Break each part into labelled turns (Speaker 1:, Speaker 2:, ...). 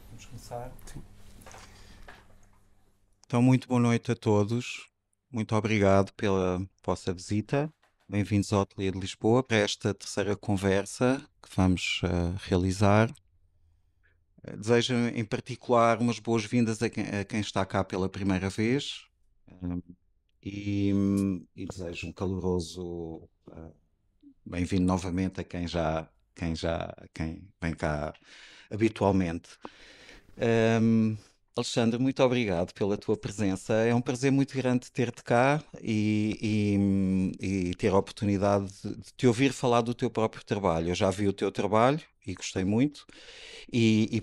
Speaker 1: Vamos começar. Então, muito boa noite a todos. Muito obrigado pela vossa visita. Bem-vindos ao Ateliê de Lisboa para esta terceira conversa que vamos realizar. Desejo em particular umas boas-vindas a quem está cá pela primeira vez e desejo um caloroso bem-vindo novamente a quem vem cá habitualmente. Alexandre, muito obrigado pela tua presença. É um prazer muito grande ter-te cá e ter a oportunidade de te ouvir falar do teu próprio trabalho. Eu já vi o teu trabalho e gostei muito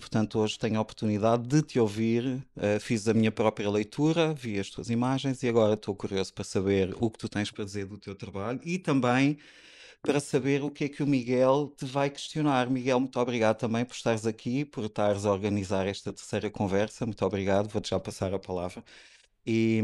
Speaker 1: portanto, hoje tenho a oportunidade de te ouvir. Fiz a minha própria leitura, vi as tuas imagens e agora estou curioso para saber o que tu tens para dizer do teu trabalho e também para saber o que é que o Miguel te vai questionar. Miguel, muito obrigado também por estares aqui, por estares a organizar esta terceira conversa. Muito obrigado, vou-te já passar a palavra. E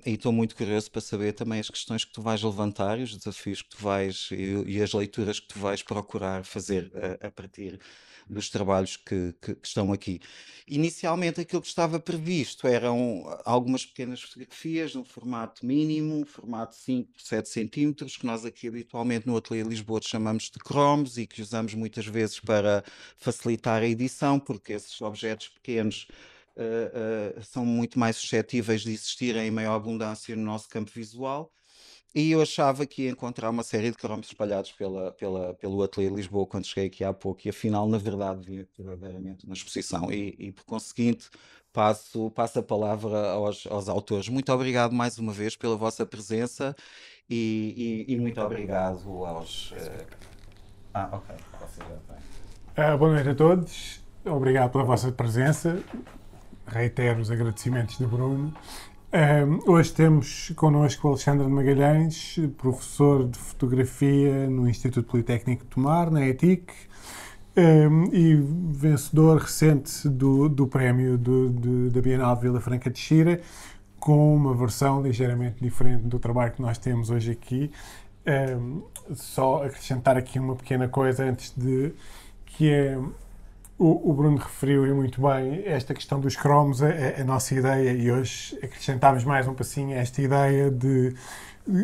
Speaker 1: estou muito curioso para saber também as questões que tu vais levantar, e os desafios que tu vais e as leituras que tu vais procurar fazer a partir dos trabalhos que estão aqui. Inicialmente aquilo que estava previsto eram algumas pequenas fotografias num formato mínimo, um formato 5 por 7 centímetros, que nós aqui habitualmente no Ateliê Lisboa chamamos de cromos e que usamos muitas vezes para facilitar a edição, porque esses objetos pequenos são muito mais suscetíveis de existirem em maior abundância no nosso campo visual. E eu achava que ia encontrar uma série de cromos espalhados pelo Ateliê de Lisboa quando cheguei aqui há pouco, e afinal, na verdade, vi verdadeiramente uma exposição. E por conseguinte, passo a palavra aos autores. Muito obrigado mais uma vez pela vossa presença e muito obrigado aos. Ok, você já tem.
Speaker 2: Boa noite a todos, obrigado pela vossa presença, reitero os agradecimentos de Bruno. Hoje temos connosco o Alexandre de Magalhães, professor de fotografia no Instituto Politécnico de Tomar, na ETIC, e vencedor recente do prémio da Bienal de Vila Franca de Xira, com uma versão ligeiramente diferente do trabalho que nós temos hoje aqui. Só acrescentar aqui uma pequena coisa antes que é... O Bruno referiu muito bem esta questão dos cromos, a nossa ideia, e hoje acrescentámos mais um passinho a esta ideia de...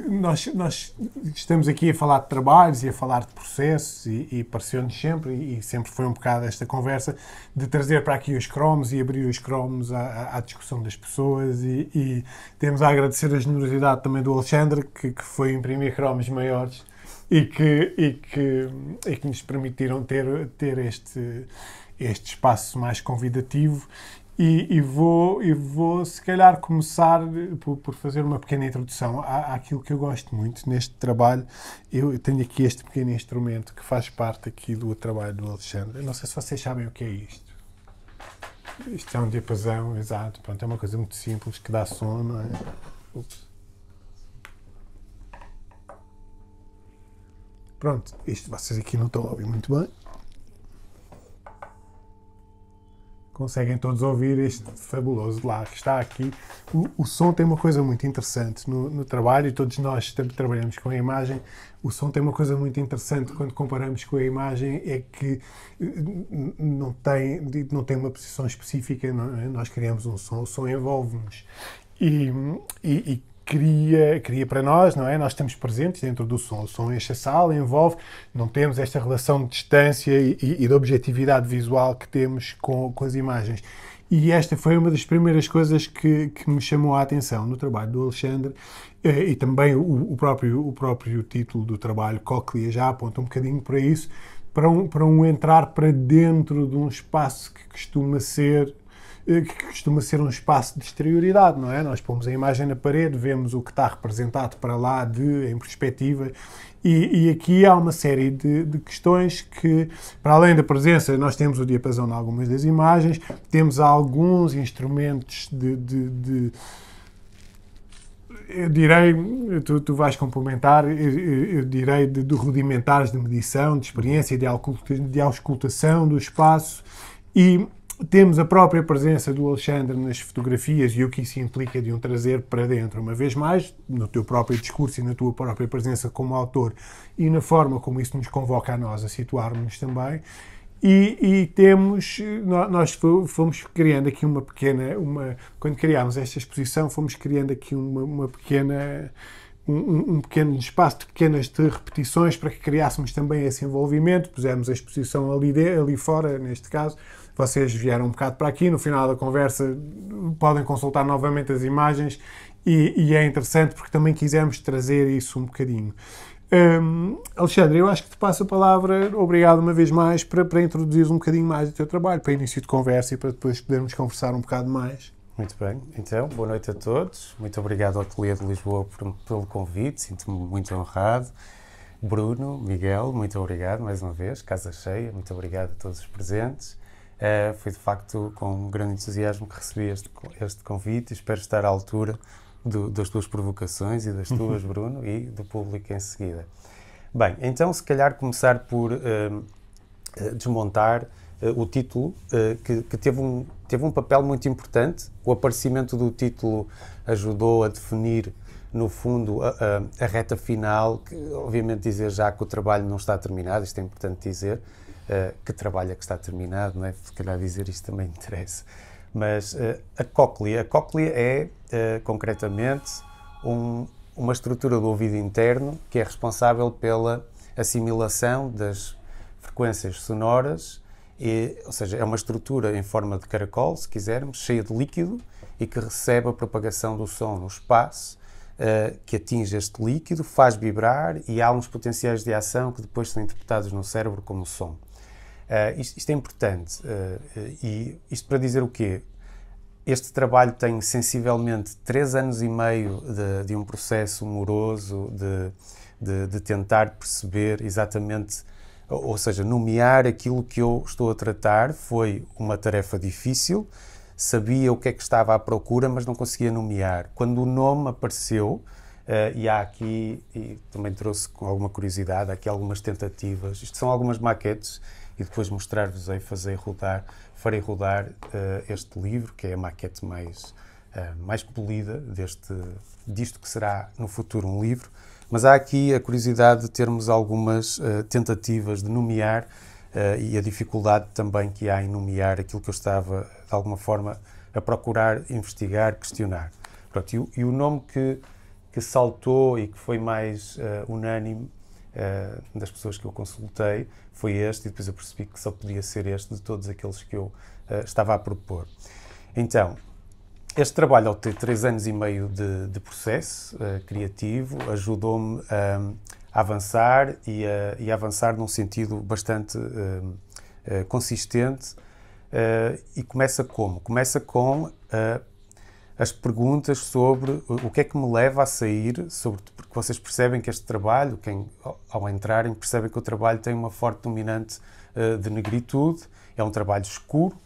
Speaker 2: Nós estamos aqui a falar de trabalhos e a falar de processos e pareceu-nos sempre, e sempre foi um bocado esta conversa, de trazer para aqui os cromos e abrir os cromos à discussão das pessoas e temos a agradecer a generosidade também do Alexandre, que foi imprimir cromos maiores e que nos permitiram ter este espaço mais convidativo e vou se calhar começar por fazer uma pequena introdução àquilo que eu gosto muito neste trabalho. Eu tenho aqui este pequeno instrumento que faz parte aqui do trabalho do Alexandre. Eu não sei se vocês sabem o que é isto. Isto é um diapasão, exato. Pronto, é uma coisa muito simples que dá som, não é? Ups. Pronto, isto vocês aqui não estão a ouvir muito bem. Conseguem todos ouvir este fabuloso lá que está aqui. O som tem uma coisa muito interessante no trabalho, e todos nós trabalhamos com a imagem. O som tem uma coisa muito interessante quando comparamos com a imagem, é que não tem uma posição específica, não é? Nós criamos um som, o som envolve-nos e cria para nós, não é? Nós estamos presentes dentro do som. O som enche a sala, envolve, não temos esta relação de distância e de objetividade visual que temos com as imagens. E esta foi uma das primeiras coisas que me chamou a atenção no trabalho do Alexandre, e também o próprio título do trabalho, Cóclea, já aponta um bocadinho para isso, para um entrar para dentro de um espaço que costuma ser um espaço de exterioridade, não é? Nós pomos a imagem na parede, vemos o que está representado para lá em perspectiva, E aqui há uma série de questões que, para além da presença, nós temos o diapasão em algumas das imagens, temos alguns instrumentos eu direi, tu vais complementar, eu direi de rudimentares de medição, de experiência, de auscultação do espaço, e temos a própria presença do Alexandre nas fotografias e o que isso implica de um trazer para dentro, uma vez mais, no teu próprio discurso e na tua própria presença como autor e na forma como isso nos convoca a nós a situarmos também. E temos, nós fomos criando aqui uma pequena, quando criámos esta exposição, fomos criando aqui uma pequena, um pequeno espaço de pequenas repetições para que criássemos também esse envolvimento. Pusemos a exposição ali fora, neste caso. Vocês vieram um bocado para aqui, no final da conversa podem consultar novamente as imagens e é interessante porque também quisemos trazer isso um bocadinho. Alexandre, eu acho que te passo a palavra, obrigado uma vez mais, para introduzir um bocadinho mais o teu trabalho, para início de conversa e para depois podermos conversar um bocado mais.
Speaker 3: Muito bem, então, boa noite a todos. Muito obrigado ao Ateliê de Lisboa pelo convite, sinto-me muito honrado. Bruno, Miguel, muito obrigado mais uma vez, casa cheia, muito obrigado a todos os presentes. Foi de facto com um grande entusiasmo que recebi este convite e espero estar à altura das tuas provocações e das tuas, Bruno, e do público em seguida. Bem, então se calhar começar por desmontar o título, que teve um papel muito importante. O aparecimento do título ajudou a definir, no fundo, a reta final, que obviamente dizer já que o trabalho não está terminado, isto é importante dizer, que trabalho é que está terminado, não é? Se calhar dizer isto também interessa. Mas a cóclea é, concretamente, uma estrutura do ouvido interno que é responsável pela assimilação das frequências sonoras, ou seja, é uma estrutura em forma de caracol, se quisermos, cheia de líquido e que recebe a propagação do som no espaço, que atinge este líquido, faz vibrar e há uns potenciais de ação que depois são interpretados no cérebro como som. Isto é importante, e isto para dizer o quê? Este trabalho tem sensivelmente 3 anos e meio de um processo moroso de tentar perceber exatamente, ou seja, nomear aquilo que eu estou a tratar. Foi uma tarefa difícil, sabia o que é que estava à procura, mas não conseguia nomear. Quando o nome apareceu, e há aqui, e também trouxe com alguma curiosidade, há aqui algumas tentativas, isto são algumas maquetes, e depois mostrar-vos-ei, farei rodar este livro, que é a maquete mais polida disto que será no futuro um livro. Mas há aqui a curiosidade de termos algumas tentativas de nomear e a dificuldade também que há em nomear aquilo que eu estava, de alguma forma, a procurar, investigar, questionar. Pronto, e o nome que saltou e que foi mais unânime das pessoas que eu consultei foi este, e depois eu percebi que só podia ser este de todos aqueles que eu estava a propor. Então, este trabalho, ao ter 3 anos e meio de processo criativo, ajudou-me a avançar e a avançar num sentido bastante consistente. E começa como? Começa com as perguntas sobre o que é que me leva a sair, porque vocês percebem que este trabalho, ao entrarem, percebem que o trabalho tem uma forte dominante de negritude, é um trabalho escuro,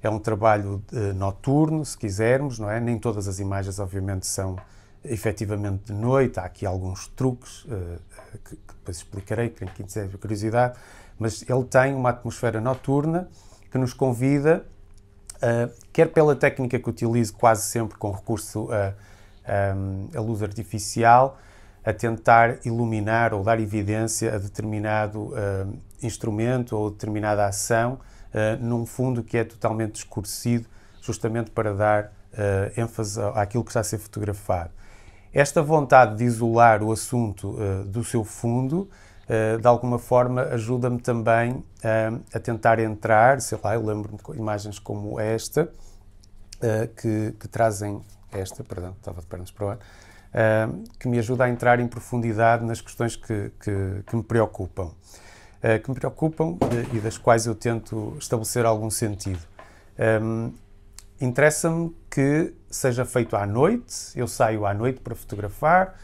Speaker 3: é um trabalho noturno, se quisermos, não é? Nem todas as imagens, obviamente, são efetivamente de noite, há aqui alguns truques que depois explicarei, quem quiser curiosidade, mas ele tem uma atmosfera noturna que nos convida, quer pela técnica que utilizo quase sempre com recurso a luz artificial, a tentar iluminar ou dar evidência a determinado instrumento ou determinada ação num fundo que é totalmente escurecido, justamente para dar ênfase àquilo que está a ser fotografado. Esta vontade de isolar o assunto do seu fundo, de alguma forma, ajuda-me também a tentar entrar, sei lá, eu lembro-me de imagens como esta, que trazem perdão, estava de pernas para o ar, que me ajuda a entrar em profundidade nas questões que me preocupam. E das quais eu tento estabelecer algum sentido. Interessa-me que seja feito à noite, eu saio à noite para fotografar,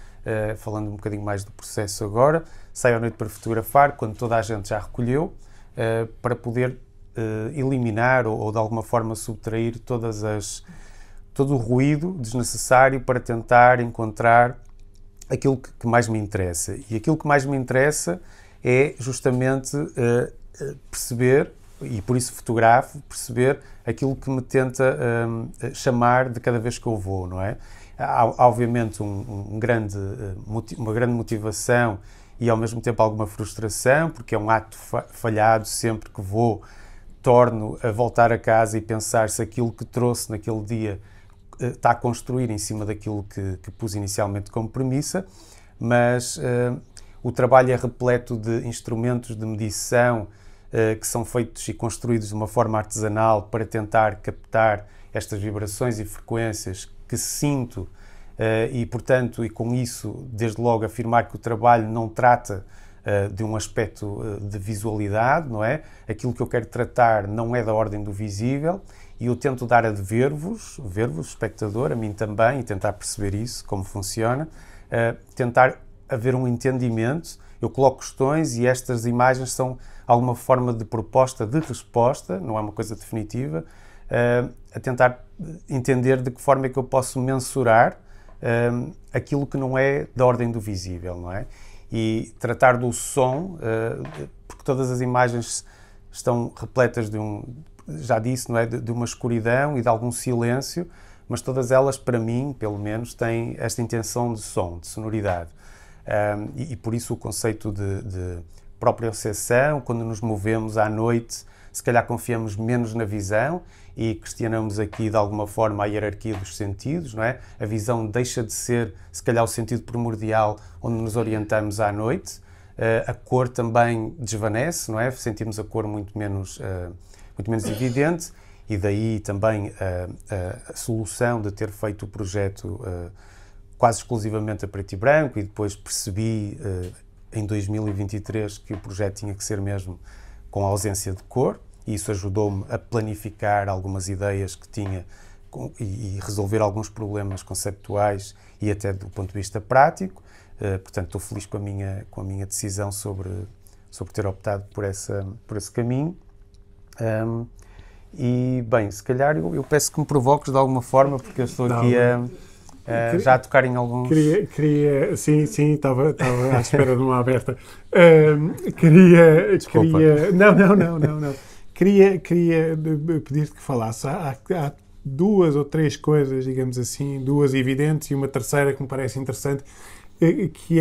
Speaker 3: falando um bocadinho mais do processo agora, saio à noite para fotografar, quando toda a gente já recolheu, para poder eliminar ou de alguma forma subtrair todo o ruído desnecessário para tentar encontrar aquilo que mais me interessa. E aquilo que mais me interessa é justamente perceber, e por isso fotografo, perceber aquilo que me tenta chamar de cada vez que eu vou, não é? Há obviamente uma grande motivação e ao mesmo tempo alguma frustração, porque é um ato falhado sempre que vou, torno a voltar a casa e pensar se aquilo que trouxe naquele dia está a construir em cima daquilo que pus inicialmente como premissa, mas o trabalho é repleto de instrumentos de medição que são feitos e construídos de uma forma artesanal para tentar captar estas vibrações e frequências que sinto e, portanto, e com isso, desde logo, afirmar que o trabalho não trata de um aspecto de visualidade, não é? Aquilo que eu quero tratar não é da ordem do visível e eu tento dar a de ver-vos, espectador, a mim também, e tentar perceber isso, como funciona, tentar haver um entendimento. Eu coloco questões e estas imagens são alguma forma de proposta, de resposta, não é uma coisa definitiva, a tentar entender de que forma é que eu posso mensurar aquilo que não é da ordem do visível, não é? E tratar do som, porque todas as imagens estão repletas já disse, não é? De uma escuridão e de algum silêncio, mas todas elas, para mim, pelo menos, têm esta intenção de som, de sonoridade. E por isso o conceito de própria recepção, quando nos movemos à noite, se calhar confiamos menos na visão e questionamos aqui de alguma forma a hierarquia dos sentidos, não é? A visão deixa de ser, se calhar, o sentido primordial onde nos orientamos à noite. A cor também desvanece, não é? Sentimos a cor muito menos evidente e daí também a solução de ter feito o projeto quase exclusivamente a preto e branco e depois percebi em 2023 que o projeto tinha que ser mesmo com ausência de cor e isso ajudou-me a planificar algumas ideias que tinha e resolver alguns problemas conceptuais e até do ponto de vista prático. Portanto, estou feliz com a minha decisão sobre ter optado por esse caminho. E, bem, se calhar eu peço que me provoques de alguma forma, porque eu estou aqui já a tocar em alguns...
Speaker 2: Sim, estava à espera de uma aberta.
Speaker 3: Desculpa.
Speaker 2: Não. Queria pedir-te que falasse. Há duas ou três coisas, digamos assim, duas evidentes e uma terceira que me parece interessante, que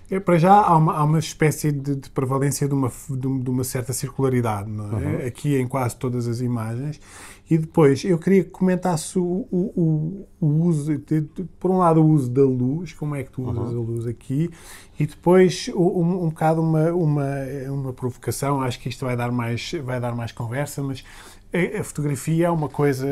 Speaker 2: é para já há uma espécie de prevalência de uma certa circularidade, não é?
Speaker 3: Uhum.
Speaker 2: Aqui em quase todas as imagens. E depois eu queria que comentasse o uso, por um lado o uso da luz, como é que tu usas a luz aqui, e depois um bocado uma provocação, acho que isto vai dar mais conversa, mas a fotografia é uma coisa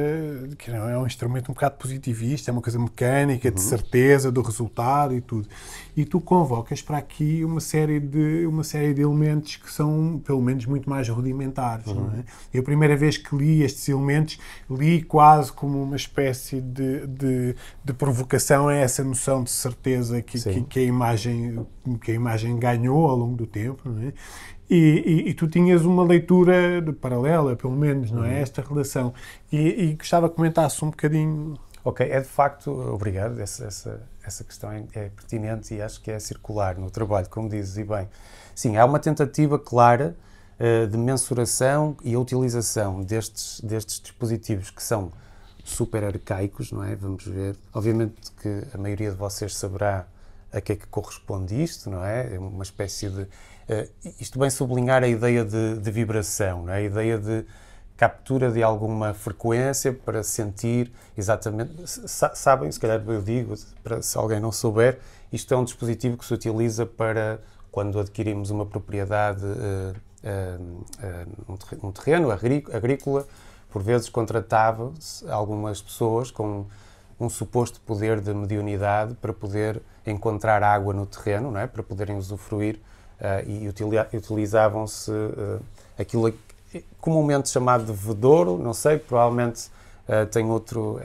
Speaker 2: que não é um instrumento um bocado positivista, é uma coisa mecânica, de certeza do resultado e tudo. E tu convocas para aqui uma série de elementos que são, pelo menos, muito mais rudimentares. Não é? Eu a primeira vez que li estes elementos, li quase como uma espécie de provocação a essa noção de certeza que a imagem ganhou ao longo do tempo, não é? E tu tinhas uma leitura paralela, pelo menos, não é? Esta relação. E gostava que comentasse um bocadinho.
Speaker 3: Ok, é de facto, obrigado, essa questão é pertinente e acho que é circular no trabalho, como dizes, e bem. Sim, há uma tentativa clara de mensuração e a utilização destes dispositivos que são super arcaicos, não é? Vamos ver. Obviamente que a maioria de vocês saberá a que é que corresponde isto, não é? É uma espécie de... isto bem sublinhar a ideia de vibração, não é? A ideia de captura de alguma frequência para sentir exatamente... Sabem, se calhar eu digo, para, se alguém não souber, isto é um dispositivo que se utiliza para quando adquirimos uma propriedade, um terreno agrícola, por vezes contratava-se algumas pessoas com um suposto poder de mediunidade para poder encontrar água no terreno, não é? Para poderem usufruir e utilizavam-se aquilo comumente chamado de vedouro, não sei, provavelmente tem outro,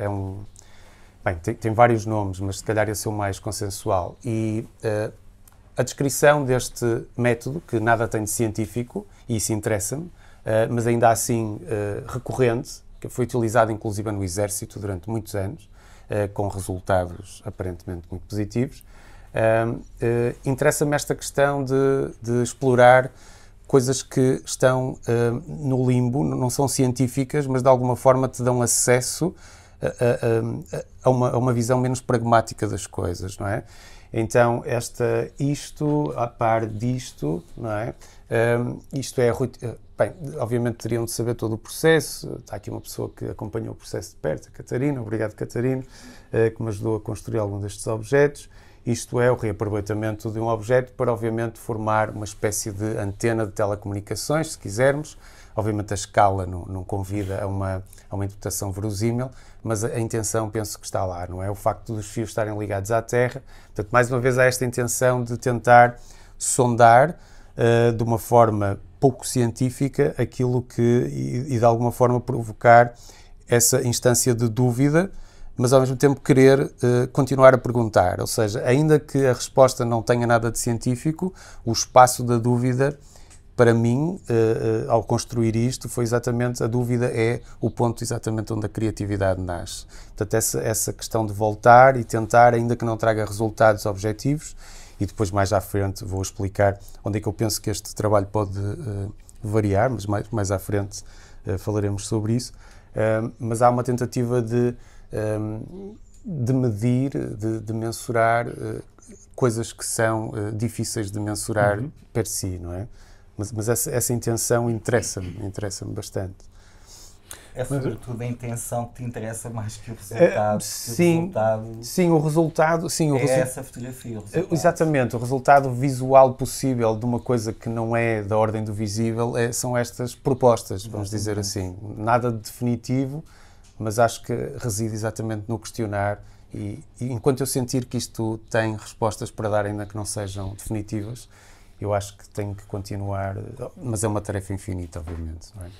Speaker 3: Bem, tem vários nomes, mas se calhar esse é o mais consensual. E a descrição deste método, que nada tem de científico, e isso interessa-me, mas ainda assim recorrente, que foi utilizado inclusive no Exército durante muitos anos, com resultados aparentemente muito positivos. Interessa-me esta questão de explorar coisas que estão no limbo, não são científicas, mas de alguma forma te dão acesso a uma visão menos pragmática das coisas, não é? Então, isto, a par disto, não é? Isto é... Bem, obviamente teriam de saber todo o processo. Está aqui uma pessoa que acompanhou o processo de perto, a Catarina. Obrigado, Catarina, que me ajudou a construir algum destes objetos. Isto é o reaproveitamento de um objeto para, obviamente, formar uma espécie de antena de telecomunicações, se quisermos. Obviamente a escala não convida a uma interpretação verosímil, mas a intenção penso que está lá, não é? O facto dos fios estarem ligados à Terra. Portanto, mais uma vez há esta intenção de tentar sondar de uma forma pouco científica aquilo e de alguma forma provocar essa instância de dúvida, mas ao mesmo tempo querer continuar a perguntar. Ou seja, ainda que a resposta não tenha nada de científico, o espaço da dúvida, para mim, ao construir isto, foi exatamente, a dúvida é o ponto exatamente onde a criatividade nasce. Portanto, essa questão de voltar e tentar, ainda que não traga resultados objetivos, e depois mais à frente vou explicar onde é que eu penso que este trabalho pode variar, mas mais à frente falaremos sobre isso. Mas há uma tentativa de medir, de mensurar coisas que são difíceis de mensurar per si, não é? Mas essa intenção interessa-me bastante.
Speaker 4: É sobretudo a intenção que te interessa mais que o resultado.
Speaker 3: Sim, o resultado...
Speaker 4: essa fotografia, o resultado.
Speaker 3: Exatamente, o resultado visual possível de uma coisa que não é da ordem do visível são estas propostas, vamos dizer assim. Nada de definitivo, mas acho que reside exatamente no questionar e enquanto eu sentir que isto tem respostas para dar, ainda que não sejam definitivas, eu acho que tenho que continuar, mas é uma tarefa infinita, obviamente, não é?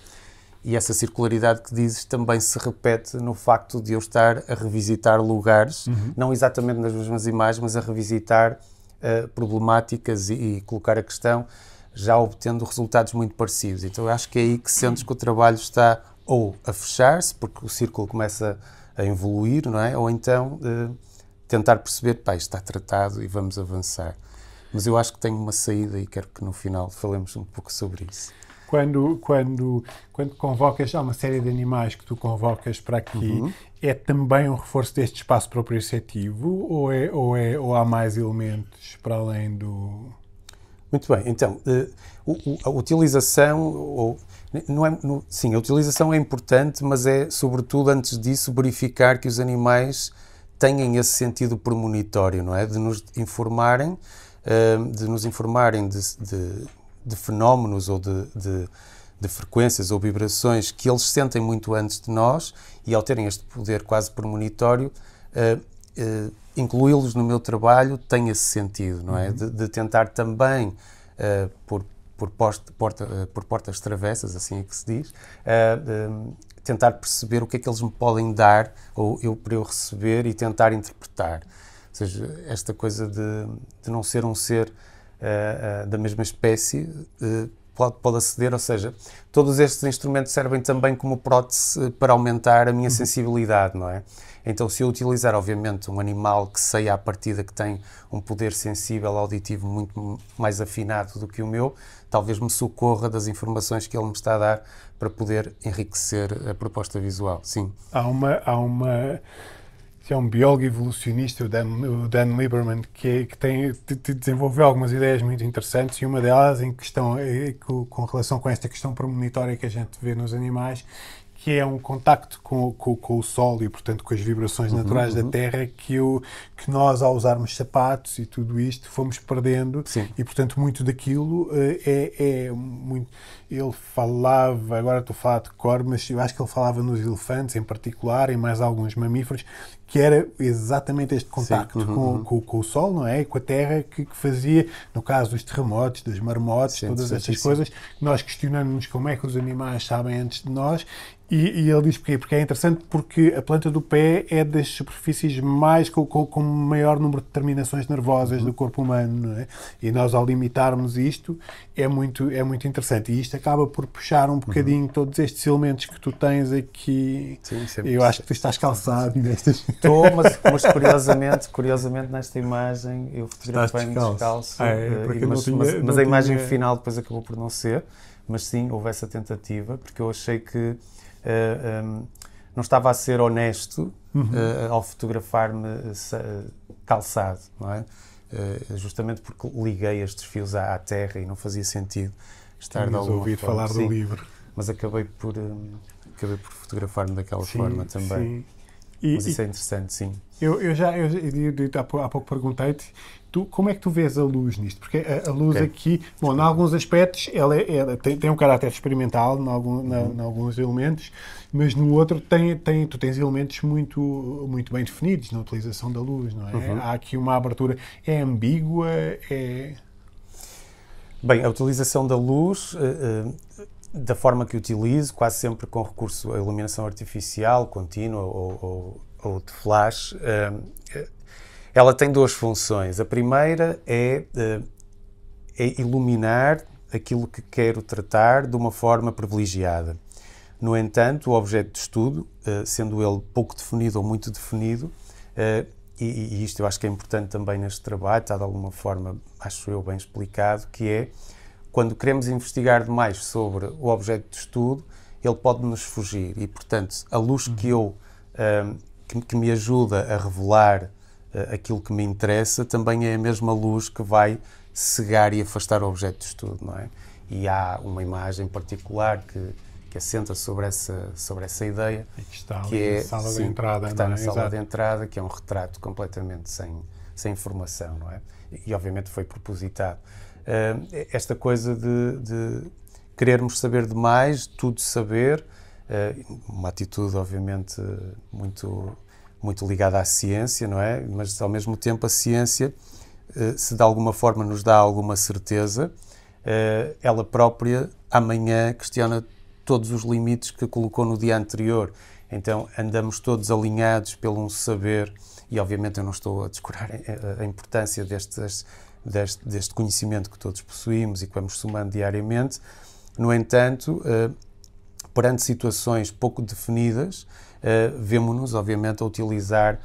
Speaker 3: E essa circularidade que dizes também se repete no facto de eu estar a revisitar lugares, não exatamente nas mesmas imagens, mas a revisitar problemáticas e colocar a questão, já obtendo resultados muito parecidos. Então eu acho que é aí que sentes que o trabalho está ou a fechar-se, porque o círculo começa a evoluir, não é? Ou então tentar perceber, isto está tratado e vamos avançar. Mas eu acho que tenho uma saída e quero que no final falemos um pouco sobre isso.
Speaker 2: Quando convocas, há uma série de animais que tu convocas para aqui, é também um reforço deste espaço proprioceptivo ou há mais elementos para além do...
Speaker 3: Muito bem, então, a utilização, sim, a utilização é importante, mas é, sobretudo, antes disso, verificar que os animais tenham esse sentido premonitório, não é? De nos informarem de fenómenos ou de frequências ou vibrações que eles sentem muito antes de nós e, ao terem este poder quase premonitório, incluí-los no meu trabalho tem esse sentido, não é? De tentar também, por portas travessas, assim é que se diz, tentar perceber o que é que eles me podem dar ou para eu receber e tentar interpretar. Ou seja, esta coisa de não ser um ser da mesma espécie pode aceder, ou seja, todos estes instrumentos servem também como prótese para aumentar a minha sensibilidade, não é? Então, se eu utilizar, obviamente, um animal que sei à partida que tem um poder sensível, auditivo muito mais afinado do que o meu, talvez me socorra das informações que ele me está a dar para poder enriquecer a proposta visual, sim.
Speaker 2: Há um biólogo evolucionista, o Dan Lieberman, que desenvolveu algumas ideias muito interessantes e uma delas com relação com esta questão premonitória que a gente vê nos animais, que é um contacto com o Sol e, portanto, com as vibrações naturais da Terra que nós, ao usarmos sapatos e tudo isto, fomos perdendo.
Speaker 3: Sim.
Speaker 2: E, portanto, muito daquilo é muito... Ele falava, agora estou a falar de cor, mas eu acho que ele falava nos elefantes em particular, em mais alguns mamíferos, que era exatamente este contacto com o Sol, não é? Com a Terra, que fazia, no caso dos terremotos, das marmotas, todas estas coisas, nós questionamos como é que os animais sabem antes de nós E ele diz porquê? Porque é interessante porque a planta do pé é das superfícies mais com maior número de terminações nervosas do corpo humano, não é? E nós, ao limitarmos isto, é muito interessante. E isto acaba por puxar um bocadinho todos estes elementos que tu tens aqui.
Speaker 3: Sim,
Speaker 2: Eu acho que tu estás calçado nestas.
Speaker 3: Estou, mas curiosamente nesta imagem eu fotografei-me descalço. Mas a imagem final depois acabou por não ser. Mas sim, houve essa tentativa, porque eu achei que não estava a ser honesto ao fotografar-me calçado, não é? Justamente porque liguei estes fios à terra e não fazia sentido estar de alguma
Speaker 2: ouvido
Speaker 3: forma.
Speaker 2: falar do livro.
Speaker 3: Mas acabei por fotografar-me daquela forma também.
Speaker 2: Sim.
Speaker 3: Mas isso é interessante, sim.
Speaker 2: Eu há pouco perguntei-te, como é que tu vês a luz nisto? Porque a luz aqui, bom, em alguns aspectos, ela tem um caráter experimental em alguns elementos, mas no outro tu tens elementos muito bem definidos na utilização da luz, não é? Há aqui uma abertura, é ambígua,
Speaker 3: Bem, a utilização da luz, da forma que utilizo, quase sempre com recurso à iluminação artificial, contínua ou de flash, ela tem duas funções. A primeira é iluminar aquilo que quero tratar de uma forma privilegiada. No entanto, o objeto de estudo, sendo ele pouco definido ou muito definido, e isto eu acho que é importante também neste trabalho, está de alguma forma, acho eu, bem explicado, que é, quando queremos investigar demais sobre o objeto de estudo, ele pode nos fugir e, portanto, a luz que me ajuda a revelar aquilo que me interessa também é a mesma luz que vai cegar e afastar o objeto de estudo, não é? E há uma imagem particular que assenta sobre essa ideia,
Speaker 2: que está
Speaker 3: que é
Speaker 2: na sala de entrada,
Speaker 3: que está na sala
Speaker 2: Exato.
Speaker 3: de entrada, que é um retrato completamente sem informação, não é? E obviamente foi propositado. Esta coisa de querermos saber demais, tudo saber, uma atitude obviamente muito ligada à ciência, não é? Mas ao mesmo tempo a ciência, se de alguma forma nos dá alguma certeza, ela própria amanhã questiona todos os limites que colocou no dia anterior. Então andamos todos alinhados pelo um saber, e obviamente eu não estou a descurar a importância deste conhecimento que todos possuímos e que vamos somando diariamente. No entanto, perante situações pouco definidas, vemo-nos, obviamente, a utilizar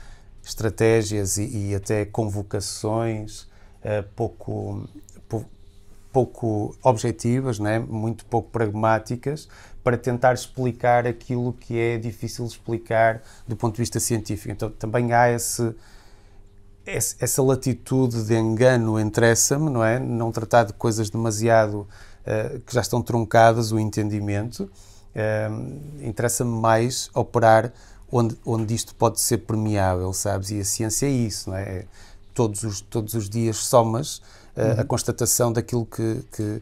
Speaker 3: estratégias e até convocações pouco objetivas, né? Muito pouco pragmáticas, para tentar explicar aquilo que é difícil explicar do ponto de vista científico. Então, também há essa latitude de engano, interessa-me, não é? Não tratar de coisas demasiado que já estão truncadas, o entendimento. Interessa-me mais operar onde isto pode ser permeável, sabes? E a ciência é isso, não é? Todos os dias somas a constatação daquilo que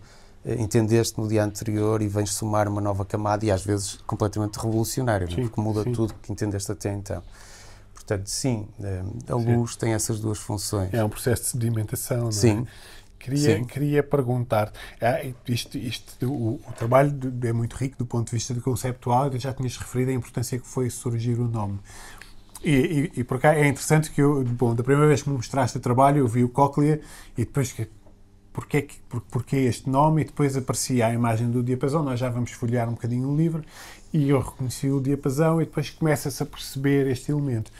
Speaker 3: entendeste no dia anterior e vens somar uma nova camada e às vezes completamente revolucionária, não é? Porque muda tudo que entendeste até então. Portanto, sim, a luz tem essas duas funções.
Speaker 2: É um processo de sedimentação, não é?
Speaker 3: Sim.
Speaker 2: Queria perguntar, o trabalho é muito rico do ponto de vista do conceptual, já tinhas referido a importância que foi surgir o nome. E por cá é interessante que da primeira vez que me mostraste o trabalho, eu vi o cóclea e depois porquê este nome, e depois aparecia a imagem do diapasão. Nós já vamos folhear um bocadinho o livro e eu reconheci o diapasão e depois começa-se a perceber este elemento.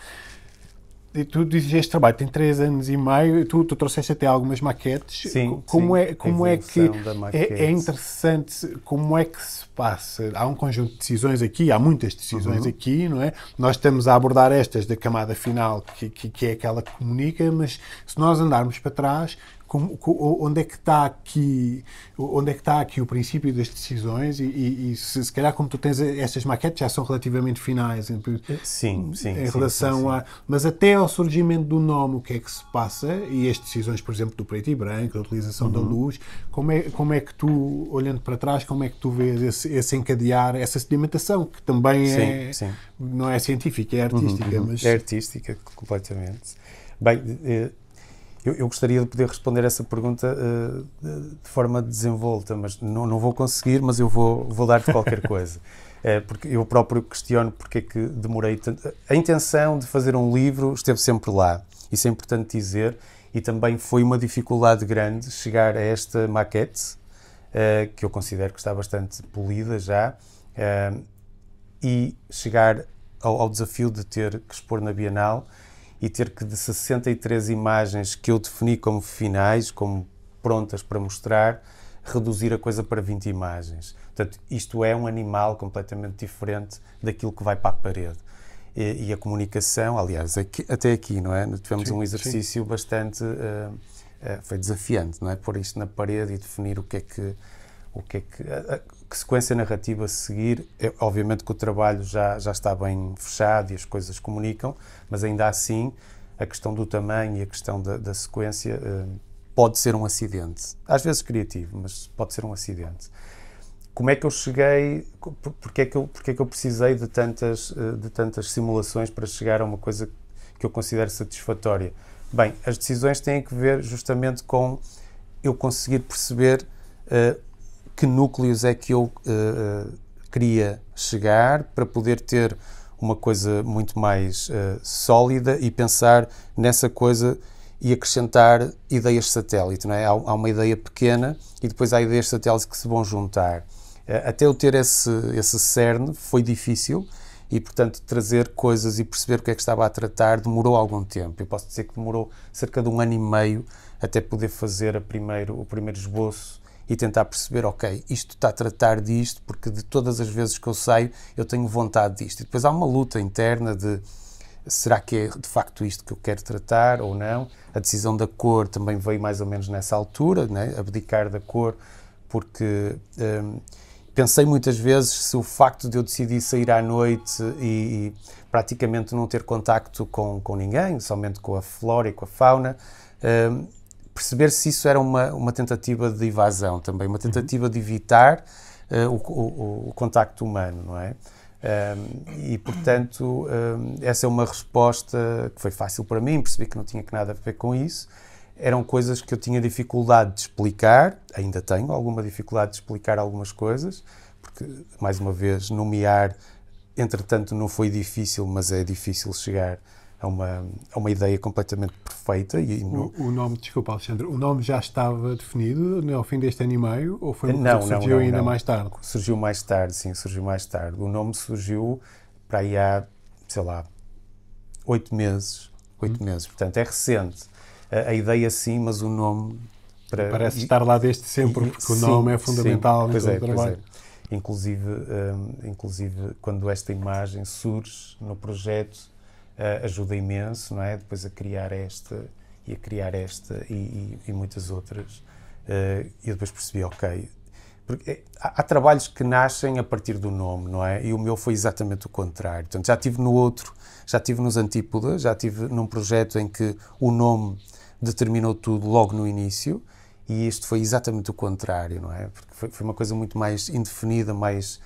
Speaker 2: E tu dizes, este trabalho tem 3 anos e meio, tu trouxeste até algumas maquetes.
Speaker 3: Sim,
Speaker 2: como é que
Speaker 3: é
Speaker 2: interessante, como é que se passa? Há um conjunto de decisões aqui, há muitas decisões aqui, não é? Nós estamos a abordar estas da camada final, que é aquela que comunica, mas se nós andarmos para trás, onde é que está aqui o princípio das decisões e se calhar como tu tens estas maquetes já são relativamente finais
Speaker 3: sim,
Speaker 2: em relação a... Mas até ao surgimento do nome, o que é que se passa? E as decisões, por exemplo, do preto e branco, a utilização da luz, como é que tu, olhando para trás, como é que tu vês esse encadear, essa sedimentação, que também não é científica, é artística. Mas...
Speaker 3: É artística, completamente. Bem, Eu gostaria de poder responder essa pergunta de forma desenvolta, mas não vou conseguir, mas eu vou dar-te qualquer coisa. Porque eu próprio questiono porque é que demorei tanto. A intenção de fazer um livro esteve sempre lá, isso é importante dizer, e também foi uma dificuldade grande chegar a esta maquete, que eu considero que está bastante polida já, e chegar ao desafio de ter que expor na Bienal e ter que, de 63 imagens que eu defini como finais, como prontas para mostrar, reduzir a coisa para 20 imagens. Portanto, isto é um animal completamente diferente daquilo que vai para a parede. E a comunicação, aliás, até aqui, não é? Tivemos um exercício bastante... foi desafiante, não é? Pôr isto na parede e definir que sequência narrativa seguir. Obviamente que o trabalho já está bem fechado e as coisas comunicam, mas ainda assim a questão do tamanho e a questão da sequência pode ser um acidente. Às vezes criativo, mas pode ser um acidente. Como é que eu cheguei, porque é que eu precisei de tantas simulações para chegar a uma coisa que eu considero satisfatória? Bem, as decisões têm que ver justamente com eu conseguir perceber que núcleos é que eu queria chegar para poder ter uma coisa muito mais sólida e pensar nessa coisa e acrescentar ideias satélite, não é? Há uma ideia pequena e depois há ideias satélite que se vão juntar. Até eu ter esse cerne foi difícil e, portanto, trazer coisas e perceber o que é que estava a tratar demorou algum tempo. Eu posso dizer que demorou cerca de 1 ano e meio até poder fazer o primeiro esboço e tentar perceber, ok, isto está a tratar disto, porque de todas as vezes que eu saio eu tenho vontade disto. E depois há uma luta interna de será que é de facto isto que eu quero tratar ou não? A decisão da cor também veio mais ou menos nessa altura, né? Abdicar da cor, porque pensei muitas vezes se o facto de eu decidir sair à noite e praticamente não ter contacto com ninguém, somente com a flora e com a fauna, perceber se isso era uma tentativa de evasão também, uma tentativa de evitar o contacto humano, não é? E, portanto, essa é uma resposta que foi fácil para mim, percebi que não tinha nada a ver com isso. Eram coisas que eu tinha dificuldade de explicar, ainda tenho alguma dificuldade de explicar algumas coisas, porque, mais uma vez, nomear, entretanto, não foi difícil, mas é difícil chegar a uma ideia completamente perfeita.
Speaker 2: O nome, desculpa, Alexandre, o nome já estava definido ao fim deste ano e meio ou foi uma coisa que surgiu ainda mais tarde?
Speaker 3: Surgiu mais tarde, sim, surgiu mais tarde. O nome surgiu para aí há, sei lá, 8 meses. 8 meses, portanto, é recente. A ideia sim, mas o nome...
Speaker 2: Parece estar lá desde sempre, porque o nome é fundamental em todo o trabalho.
Speaker 3: Inclusive, quando esta imagem surge no projeto, ajuda imenso, não é? Depois a criar esta e muitas outras. E depois percebi, ok, porque há trabalhos que nascem a partir do nome, não é? E o meu foi exatamente o contrário. Portanto, já estive no outro, já estive nos Antípodas, já estive num projeto em que o nome determinou tudo logo no início e este foi exatamente o contrário, não é? Porque foi uma coisa muito mais indefinida, mais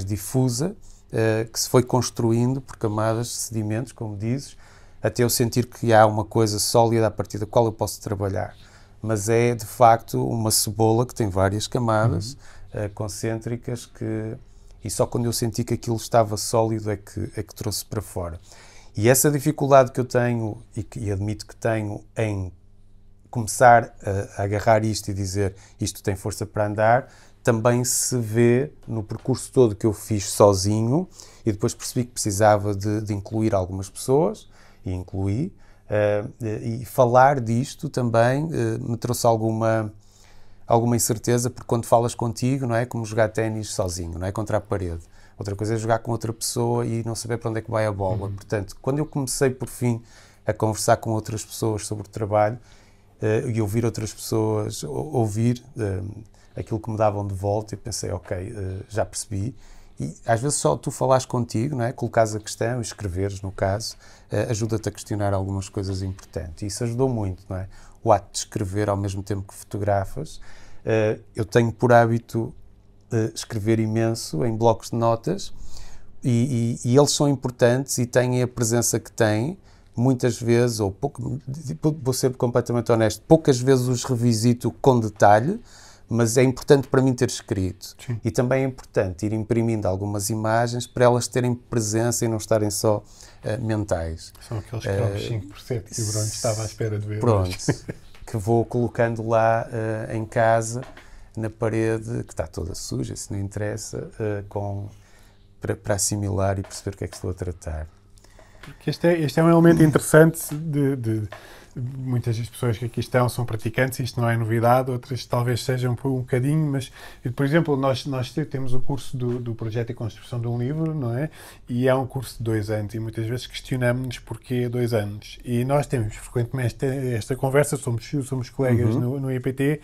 Speaker 3: difusa, que se foi construindo por camadas de sedimentos, como dizes, até eu sentir que há uma coisa sólida a partir da qual eu posso trabalhar. Mas é, de facto, uma cebola que tem várias camadas concêntricas e só quando eu senti que aquilo estava sólido é que trouxe para fora. E essa dificuldade que eu tenho, e admito que tenho, em começar a agarrar isto e dizer isto tem força para andar, também se vê no percurso todo que eu fiz sozinho e depois percebi que precisava de incluir algumas pessoas, e incluí, e falar disto também me trouxe alguma incerteza, porque quando falas contigo, não é como jogar ténis sozinho, não é contra a parede. Outra coisa é jogar com outra pessoa e não saber para onde é que vai a bola. Portanto, quando eu comecei, por fim, a conversar com outras pessoas sobre o trabalho e ouvir outras pessoas, ouvir aquilo que me davam de volta, eu pensei, ok, já percebi. E às vezes só tu falares contigo, não é? Colocares a questão, escreveres, no caso, ajuda-te a questionar algumas coisas importantes. E isso ajudou muito, não é? O ato de escrever ao mesmo tempo que fotografas. Eu tenho por hábito escrever imenso em blocos de notas e eles são importantes e têm a presença que têm muitas vezes, vou ser completamente honesto, poucas vezes os revisito com detalhe, mas é importante para mim ter escrito.
Speaker 2: Sim.
Speaker 3: E também é importante ir imprimindo algumas imagens para elas terem presença e não estarem só mentais.
Speaker 2: São aqueles cromos 5% que o Bruno estava à espera de ver.
Speaker 3: Pronto, que vou colocando lá em casa, na parede, que está toda suja, se não interessa, para assimilar e perceber o que é que estou a tratar.
Speaker 2: Porque este é um elemento interessante de muitas das pessoas que aqui estão são praticantes, isto não é novidade, outras talvez sejam um bocadinho, mas, por exemplo, nós temos o curso do projeto e construção de um livro, não é? E é um curso de 2 anos e muitas vezes questionamos-nos porquê 2 anos. E nós temos frequentemente esta conversa, somos colegas no IPT,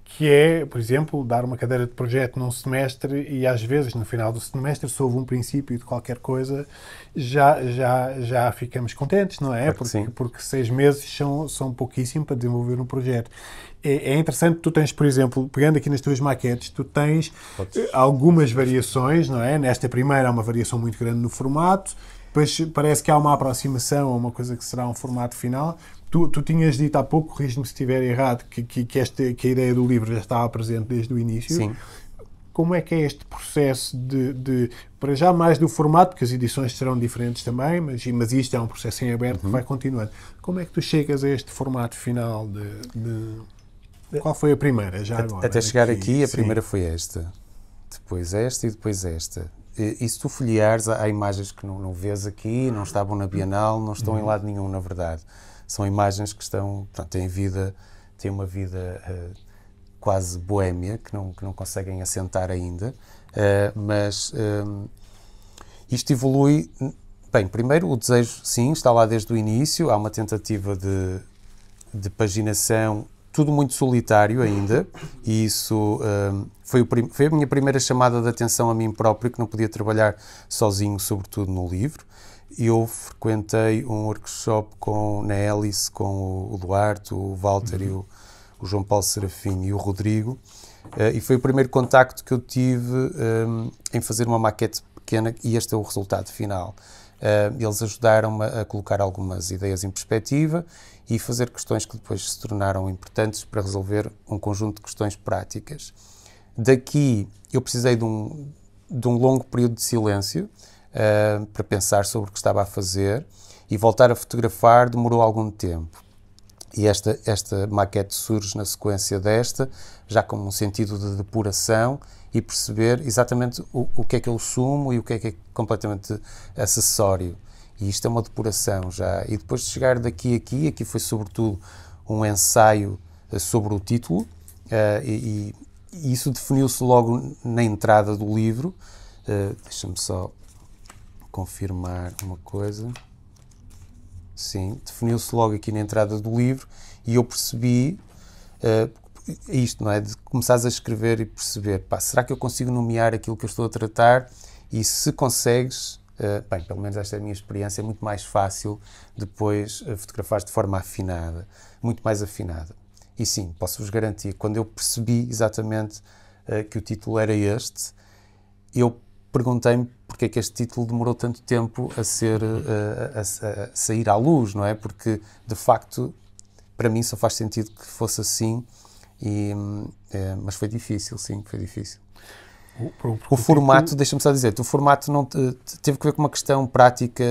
Speaker 2: que é, por exemplo, dar uma cadeira de projeto num semestre e às vezes no final do semestre, se houve um princípio de qualquer coisa, já ficamos contentes, não é? Porque 6 meses são pouquíssimo para desenvolver um projeto. É interessante, tu tens, por exemplo, pegando aqui nas tuas maquetes, tu tens algumas variações, não é? Nesta primeira há uma variação muito grande no formato, depois parece que há uma aproximação a uma coisa que será um formato final. Tu tinhas dito há pouco, corrige-me se estiver errado, que a ideia do livro já estava presente desde o início.
Speaker 3: Sim.
Speaker 2: Como é que é este processo para já mais do formato, porque as edições serão diferentes também, mas isto é um processo em aberto que vai continuando. Como é que tu chegas a este formato final Qual foi a primeira, já agora?
Speaker 3: Até chegar aqui, a primeira foi esta. Depois esta e depois esta. E se tu folheares, há imagens que não vês aqui, não estavam na Bienal, não estão em lado nenhum, na verdade. São imagens que têm uma vida quase boémia, que não conseguem assentar ainda, mas isto evolui. Bem, primeiro o desejo, sim, está lá desde o início, há uma tentativa de paginação, tudo muito solitário ainda, e isso foi a minha primeira chamada de atenção a mim próprio, que não podia trabalhar sozinho, sobretudo no livro. Eu frequentei um workshop na Hélice com o Duarte, o Walter e o João Paulo Serafim e o Rodrigo, e foi o primeiro contacto que eu tive em fazer uma maquete pequena, e este é o resultado final. Eles ajudaram-me a colocar algumas ideias em perspectiva e fazer questões que depois se tornaram importantes para resolver um conjunto de questões práticas. Daqui eu precisei de um longo período de silêncio para pensar sobre o que estava a fazer, e voltar a fotografar demorou algum tempo. E esta maquete surge na sequência desta, já com um sentido de depuração e perceber exatamente o que é que eu sumo e o que é completamente acessório. E isto é uma depuração já. E depois de chegar daqui a aqui foi sobretudo um ensaio sobre o título, e isso definiu-se logo na entrada do livro. Deixa-me só confirmar uma coisa. Sim, definiu-se logo aqui na entrada do livro, e eu percebi isto, não é? De começares a escrever e perceber, será que eu consigo nomear aquilo que eu estou a tratar? E se consegues, bem, pelo menos esta é a minha experiência, é muito mais fácil depois fotografar de forma afinada, muito mais afinada. E sim, posso-vos garantir, quando eu percebi exatamente que o título era este, eu perguntei-me porque é que este título demorou tanto tempo a sair à luz, não é? Porque, de facto, para mim só faz sentido que fosse assim, mas foi difícil, sim, foi difícil. O formato, deixa-me só dizer, o formato não teve que ver com uma questão prática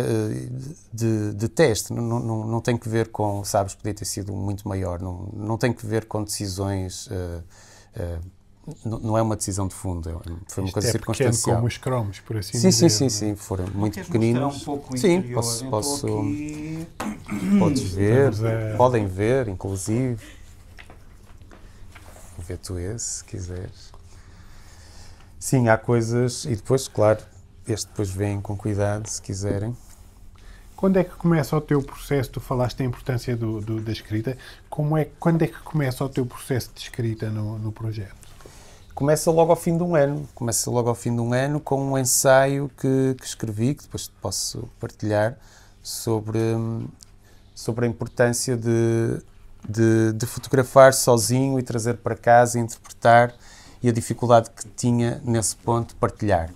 Speaker 3: de teste, não tem que ver com, sabes, podia ter sido muito maior, não tem que ver com decisões... Não é uma decisão de fundo, foi uma coisa circunstancial.
Speaker 2: Como os cromos, por assim dizer.
Speaker 3: Sim, foram muito pequeninos.
Speaker 4: Um pouco
Speaker 3: sim,
Speaker 4: interior?
Speaker 3: posso
Speaker 4: Aqui...
Speaker 3: Podes ver, podem ver, inclusive. Vê tu esse, se quiseres. Sim, há coisas, e depois, claro, este depois vem com cuidado, se quiserem.
Speaker 2: Quando é que começa o teu processo? Tu falaste da importância da escrita. Quando é que começa o teu processo de escrita no projeto?
Speaker 3: Começa logo ao fim de um ano, com um ensaio que escrevi, que depois posso partilhar, sobre a importância de fotografar sozinho e trazer para casa e interpretar, e a dificuldade que tinha nesse ponto partilhar.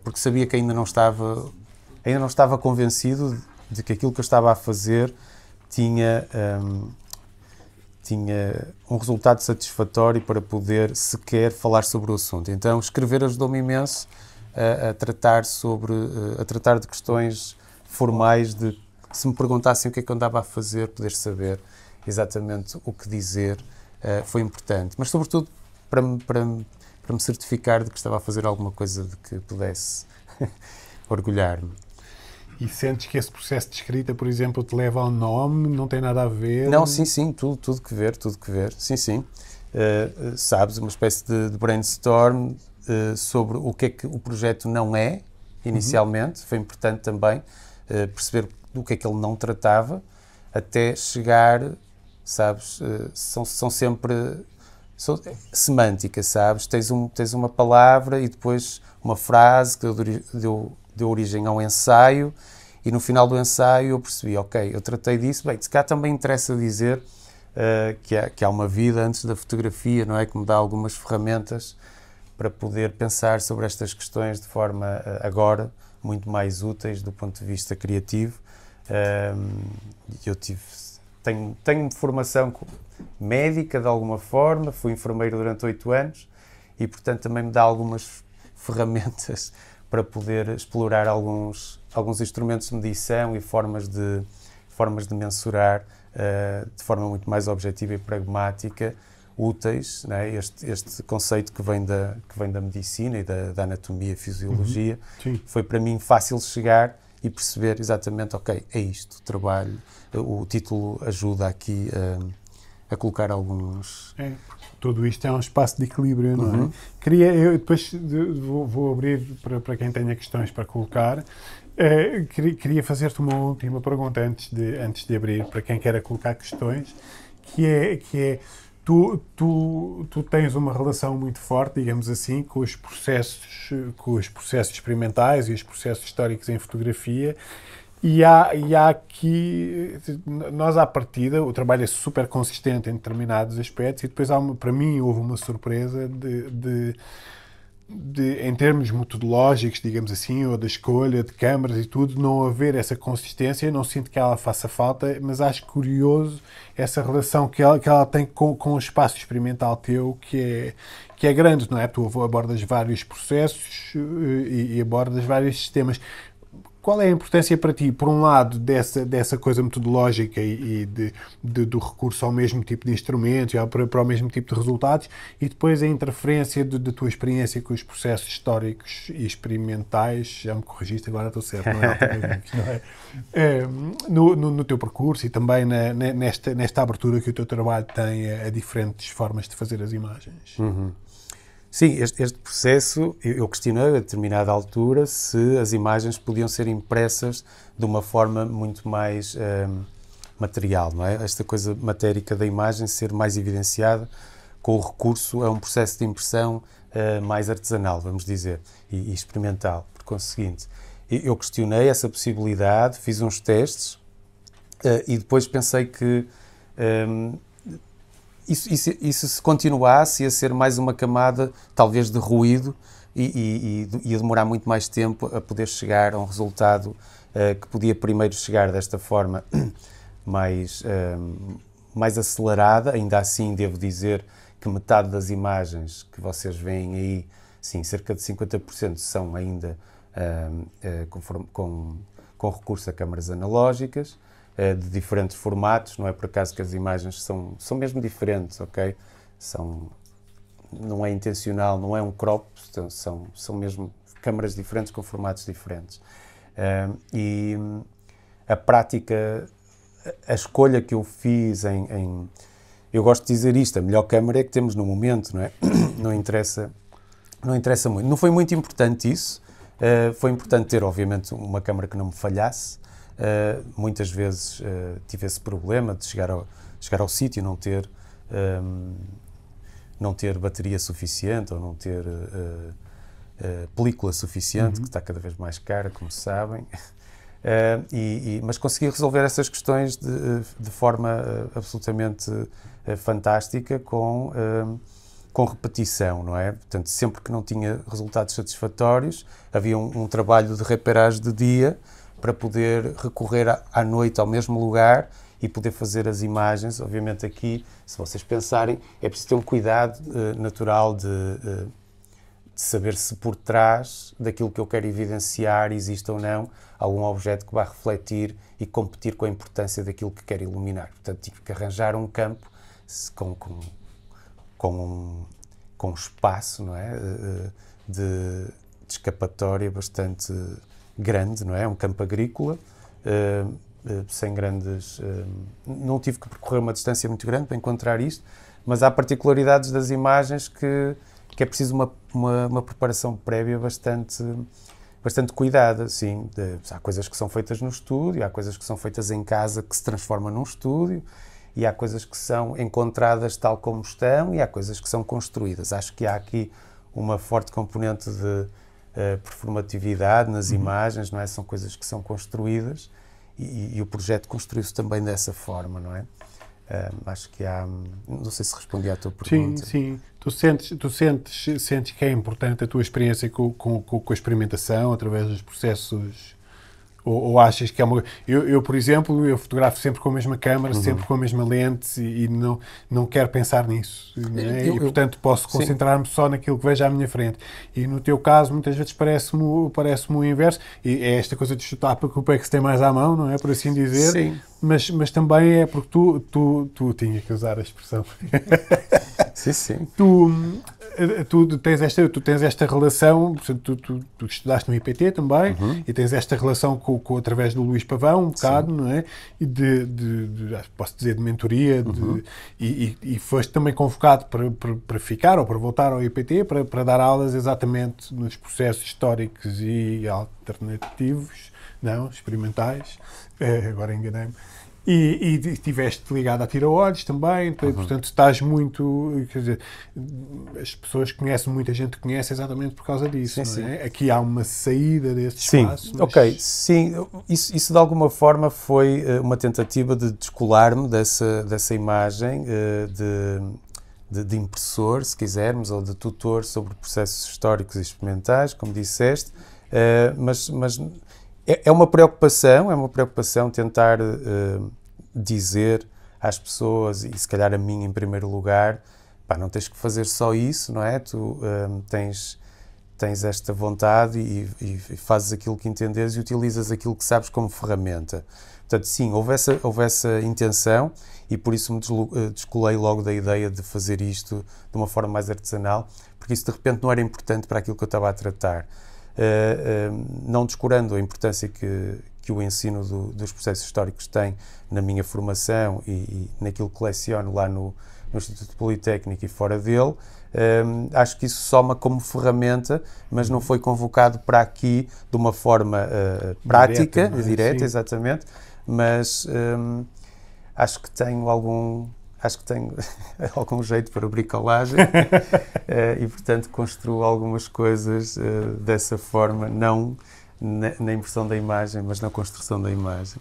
Speaker 3: Porque sabia que ainda não estava convencido de que aquilo que eu estava a fazer tinha um resultado satisfatório para poder sequer falar sobre o assunto. Então, escrever ajudou-me imenso a tratar de questões formais, de se me perguntassem o que é que eu andava a fazer, poder saber exatamente o que dizer, foi importante. Mas, sobretudo, para me certificar de que estava a fazer alguma coisa de que pudesse orgulhar-me.
Speaker 2: E sentes que esse processo de escrita, por exemplo, te leva ao nome? Não tem nada a ver?
Speaker 3: Não, sim, tudo que ver, sim. Sabes, uma espécie de brainstorm sobre o que é que o projeto não é, inicialmente. Foi importante também perceber do que é que ele não tratava, até chegar, sabes, são sempre semânticas, sabes? Tens uma palavra e depois uma frase que deu origem a um ensaio, e no final do ensaio eu percebi, ok, eu tratei disso, bem, se cá também interessa dizer que há uma vida antes da fotografia, não é? Que me dá algumas ferramentas para poder pensar sobre estas questões de forma, agora, muito mais úteis do ponto de vista criativo. Eu tenho formação médica, de alguma forma, fui enfermeiro durante 8 anos, e, portanto, também me dá algumas ferramentas para poder explorar alguns instrumentos de medição e formas de mensurar de forma muito mais objetiva e pragmática, úteis, não é? Este conceito que vem da medicina e da anatomia e fisiologia. Foi para mim fácil chegar e perceber exatamente, ok, é isto, o trabalho, o título ajuda aqui a colocar alguns...
Speaker 2: Tudo isto é um espaço de equilíbrio, não é? Eu depois vou abrir para quem tenha questões para colocar. Queria fazer-te uma última pergunta antes de abrir para quem queira colocar questões, que é tu tens uma relação muito forte, digamos assim, com os processos experimentais e os processos históricos em fotografia. E há aqui, nós à partida, o trabalho é super consistente em determinados aspectos, e depois para mim houve uma surpresa em termos metodológicos, digamos assim, ou da escolha de câmaras e tudo, não haver essa consistência. Eu não sinto que ela faça falta, mas acho curioso essa relação que ela tem com o espaço experimental teu, que é grande, não é? Tu abordas vários processos e abordas vários sistemas. Qual é a importância para ti, por um lado, dessa coisa metodológica e do recurso ao mesmo tipo de instrumentos, para o mesmo tipo de resultados, e depois a interferência da tua experiência com os processos históricos e experimentais? Já me corrigiste, agora estou certo, não é? No teu percurso e também nesta abertura que o teu trabalho tem a diferentes formas de fazer as imagens.
Speaker 3: Sim, este processo, eu questionei a determinada altura se as imagens podiam ser impressas de uma forma muito mais material, não é? Esta coisa matérica da imagem ser mais evidenciada com o recurso a um processo de impressão mais artesanal, vamos dizer, e experimental, por conseguinte. Eu questionei essa possibilidade, fiz uns testes e depois pensei que... Isso se continuasse, ia ser mais uma camada, talvez, de ruído e ia demorar muito mais tempo a poder chegar a um resultado que podia primeiro chegar desta forma mais acelerada. Ainda assim, devo dizer que metade das imagens que vocês veem aí, sim, cerca de 50% são ainda com recurso a câmaras analógicas, de diferentes formatos. Não é por acaso que as imagens são mesmo diferentes, ok? Não é intencional, não é um crop, são mesmo câmaras diferentes com formatos diferentes. E a prática, a escolha que eu fiz eu gosto de dizer isto, a melhor câmara é que temos no momento, não é? Não interessa muito. Não foi muito importante isso. Foi importante ter, obviamente, uma câmara que não me falhasse. Muitas vezes tive esse problema de chegar ao sítio e não ter bateria suficiente ou não ter película suficiente, que está cada vez mais cara, como sabem. Mas consegui resolver essas questões de forma absolutamente fantástica com repetição, não é? Portanto, sempre que não tinha resultados satisfatórios, havia um trabalho de reparagem de dia para poder recorrer à noite ao mesmo lugar e poder fazer as imagens. Obviamente aqui, se vocês pensarem, é preciso ter um cuidado natural de saber se por trás daquilo que eu quero evidenciar existe ou não algum objeto que vai refletir e competir com a importância daquilo que quero iluminar. Portanto, tive que arranjar um campo com um espaço, não é? de escapatória bastante grande, não é? Um campo agrícola, sem grandes... não tive que percorrer uma distância muito grande para encontrar isto, mas há particularidades das imagens que é preciso uma preparação prévia bastante cuidada, sim. Há coisas que são feitas no estúdio, há coisas que são feitas em casa que se transformam num estúdio, e há coisas que são encontradas tal como estão, e há coisas que são construídas. Acho que há aqui uma forte componente de performatividade nas imagens, não é? São coisas que são construídas, e o projeto construiu-se também dessa forma, não é? Acho que há... Não sei se respondi à tua pergunta.
Speaker 2: Sim. Tu sentes que é importante a tua experiência com a experimentação, através dos processos, ou achas que é uma... Eu, por exemplo, eu fotografo sempre com a mesma câmara, sempre com a mesma lente, e não quero pensar nisso. Não é? E, portanto, posso concentrar-me só naquilo que vejo à minha frente. E no teu caso, muitas vezes parece-me o inverso. E é esta coisa de chutar para que o pé que se tem mais à mão, não é? Por assim dizer.
Speaker 3: Sim.
Speaker 2: Mas também é porque tu tinha que usar a expressão.
Speaker 3: Sim.
Speaker 2: Tu tens esta relação, portanto, tu estudaste no IPT também, e tens esta relação através do Luís Pavão, um bocado, não é? E posso dizer, de mentoria, e foste também convocado para ficar ou para voltar ao IPT, para dar aulas exatamente nos processos históricos e alternativos, não, experimentais, agora enganei-me. E estiveste ligado a tira-olhos também, portanto estás muito, quer dizer, as pessoas conhecem, muita gente conhece exatamente por causa disso, não é? Aqui há uma saída desse espaço.
Speaker 3: Sim, isso de alguma forma foi uma tentativa de descolar-me dessa imagem de impressor, se quisermos, ou de tutor sobre processos históricos e experimentais, como disseste, mas é uma preocupação tentar dizer às pessoas, e se calhar a mim em primeiro lugar, não tens que fazer só isso, não é? Tu tens esta vontade e fazes aquilo que entendes e utilizas aquilo que sabes como ferramenta. Portanto, sim, houve essa intenção, e por isso me descolei logo da ideia de fazer isto de uma forma mais artesanal, porque isso de repente não era importante para aquilo que eu estava a tratar. Não descurando a importância que o ensino dos processos históricos tem na minha formação e naquilo que leciono lá no Instituto Politécnico e fora dele, acho que isso soma como ferramenta, mas não foi convocado para aqui de uma forma prática, direta, exatamente, mas acho que tenho algum jeito para bricolagem e, portanto, construo algumas coisas dessa forma, não na impressão da imagem, mas na construção da imagem.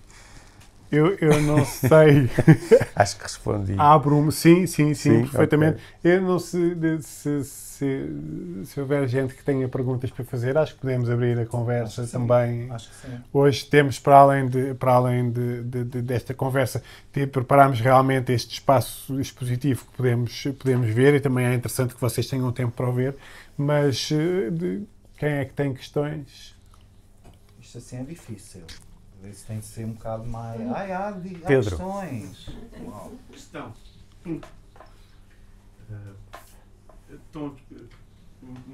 Speaker 2: Eu não sei.
Speaker 3: Acho que respondi.
Speaker 2: Abro-me, sim, perfeitamente.
Speaker 3: Okay.
Speaker 2: Eu não sei se houver gente que tenha perguntas para fazer, acho que podemos abrir a conversa também.
Speaker 4: Acho que sim.
Speaker 2: Hoje temos, para além desta conversa, preparámos realmente este espaço expositivo que podemos ver, e também é interessante que vocês tenham tempo para o ver, mas quem é que tem questões?
Speaker 4: Isto assim é difícil. Isso tem de ser um bocado mais... há questões.
Speaker 2: Questão. Então,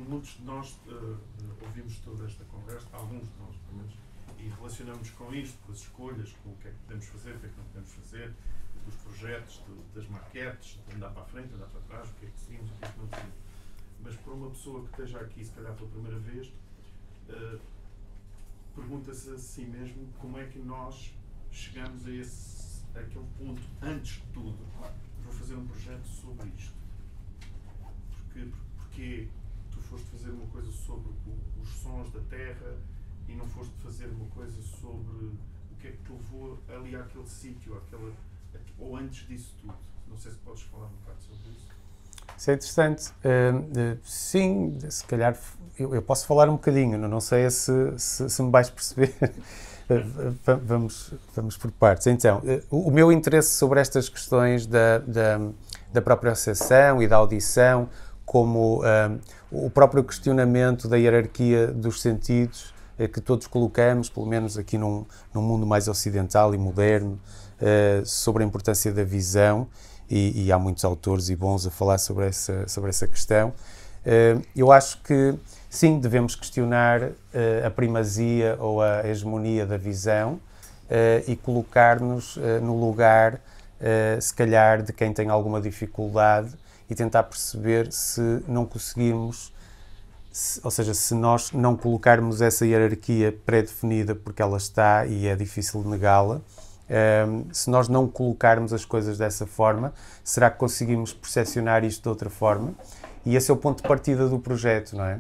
Speaker 2: muitos de nós ouvimos toda esta conversa, alguns de nós, pelo menos, e relacionamos com isto, com as escolhas, com o que é que podemos fazer, o que é que não podemos fazer, dos projetos, das maquetes, de andar para a frente, andar para trás, o que é que seguimos, o que é que não seguimos. Mas para uma pessoa que esteja aqui, se calhar pela primeira vez, pergunta-se a si mesmo como é que nós chegamos a aquele ponto, antes de tudo, vou fazer um projeto sobre isto. Porque tu foste fazer uma coisa sobre os sons da terra e não foste fazer uma coisa sobre o que é que te levou ali àquele sítio, ou antes disso tudo. Não sei se podes falar um bocado sobre isso.
Speaker 3: Isso é interessante. Sim, se calhar eu posso falar um bocadinho, não sei se me vais perceber, Vamos por partes. Então, o meu interesse sobre estas questões da própria associação e da audição, como o próprio questionamento da hierarquia dos sentidos que todos colocamos, pelo menos aqui num mundo mais ocidental e moderno, sobre a importância da visão, e há muitos autores e bons a falar sobre essa questão. Eu acho que, sim, devemos questionar a primazia ou a hegemonia da visão e colocar-nos no lugar, se calhar, de quem tem alguma dificuldade e tentar perceber se não conseguirmos, ou seja, se nós não colocarmos essa hierarquia pré-definida, porque ela está e é difícil negá-la, se nós não colocarmos as coisas dessa forma, será que conseguimos percepcionar isto de outra forma? E esse é o ponto de partida do projeto, não é?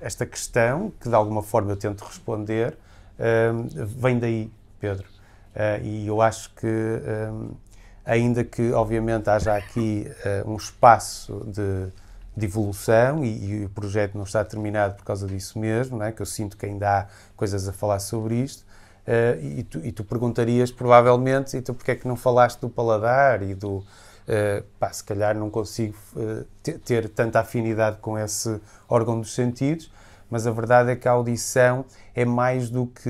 Speaker 3: Esta questão, que de alguma forma eu tento responder, vem daí, Pedro. E eu acho que, ainda que obviamente haja aqui um espaço de evolução, e o projeto não está terminado por causa disso mesmo, não é? Que eu sinto que ainda há coisas a falar sobre isto, e tu perguntarias provavelmente, então porque é que não falaste do paladar e do... se calhar não consigo ter tanta afinidade com esse órgão dos sentidos, mas a verdade é que a audição é mais do que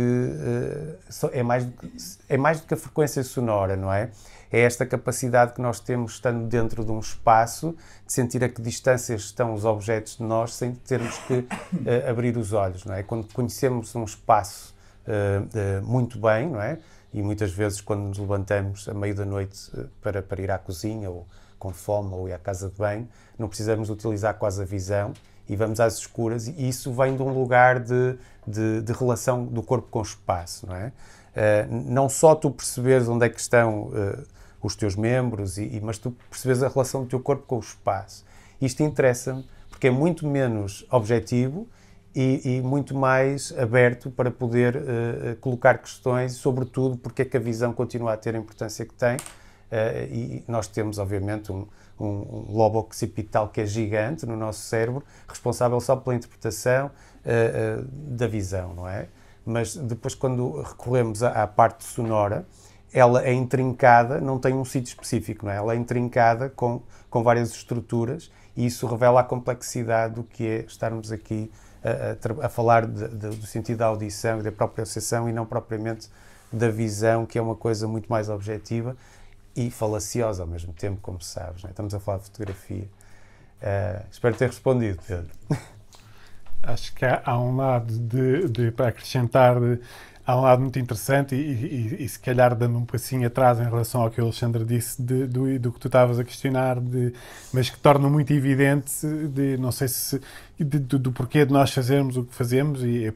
Speaker 3: a frequência sonora, não é? É esta capacidade que nós temos, estando dentro de um espaço, de sentir a que distância estão os objetos de nós sem termos que abrir os olhos, não é? Quando conhecemos um espaço muito bem, não é? E muitas vezes, quando nos levantamos à meio da noite para ir à cozinha, ou com fome, ou ir à casa de banho, não precisamos utilizar quase a visão e vamos às escuras, e isso vem de um lugar de relação do corpo com o espaço, não é? Não só tu perceberes onde é que estão os teus membros, mas tu percebes a relação do teu corpo com o espaço. Isto interessa-me porque é muito menos objetivo e muito mais aberto para poder colocar questões, sobretudo porque é que a visão continua a ter a importância que tem, e nós temos, obviamente, um lobo occipital que é gigante no nosso cérebro, responsável só pela interpretação da visão, não é? Mas depois, quando recorremos à parte sonora, ela é intrincada, não tem um sítio específico, não é? Ela é intrincada com várias estruturas, e isso revela a complexidade do que é estarmos aqui a falar do sentido da audição e da própria percepção, e não propriamente da visão, que é uma coisa muito mais objetiva e falaciosa ao mesmo tempo, como sabes, não é? Estamos a falar de fotografia. Espero ter respondido, Pedro.
Speaker 2: Acho que há um lado para acrescentar, há um lado muito interessante e se calhar dando um passinho atrás em relação ao que o Alexandre disse do que tu estavas a questionar, mas que torna muito evidente, não sei se do porquê de nós fazermos o que fazemos, e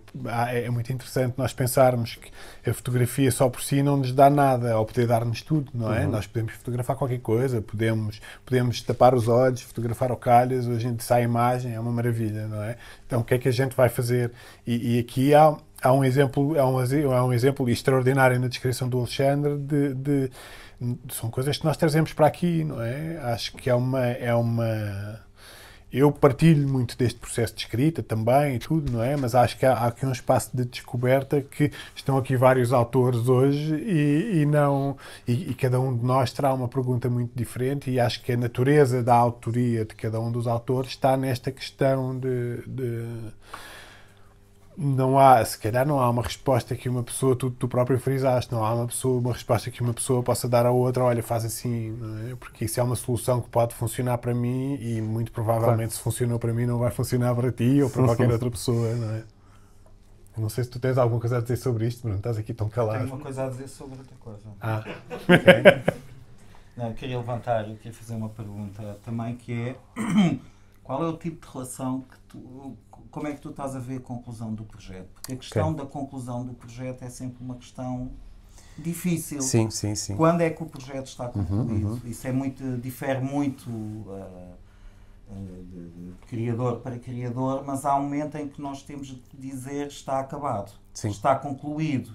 Speaker 2: é muito interessante nós pensarmos que a fotografia só por si não nos dá nada, ou poder dar-nos tudo, não é? Uhum. Nós podemos fotografar qualquer coisa, podemos tapar os olhos, fotografar ao calhas, hoje a gente sai a imagem, é uma maravilha, não é? Então o que é que a gente vai fazer? E aqui há um exemplo extraordinário na descrição do Alexandre são coisas que nós trazemos para aqui, não é? Acho que eu partilho muito deste processo de escrita também e tudo, não é? Mas acho que há aqui um espaço de descoberta, que estão aqui vários autores hoje e cada um de nós terá uma pergunta muito diferente, e acho que a natureza da autoria de cada um dos autores está nesta questão se calhar não há uma resposta que uma pessoa, tu próprio frisaste, não há uma resposta que uma pessoa possa dar à outra, olha, faz assim, não é? Porque isso é uma solução que pode funcionar para mim, e muito provavelmente, claro, se funcionou para mim não vai funcionar para ti ou para qualquer outra pessoa, não é? Eu não sei se tu tens alguma coisa a dizer sobre isto, Bruno, estás aqui tão calado.
Speaker 4: Tenho uma coisa a dizer sobre outra coisa.
Speaker 2: Okay.
Speaker 4: Não, eu queria fazer uma pergunta também, que é qual é o tipo de relação que como é que tu estás a ver a conclusão do projeto? Porque a questão da conclusão do projeto é sempre uma questão difícil.
Speaker 3: Sim.
Speaker 4: Quando é que o projeto está concluído? Isso difere muito de criador para criador, mas há um momento em que nós temos de dizer está acabado, está concluído.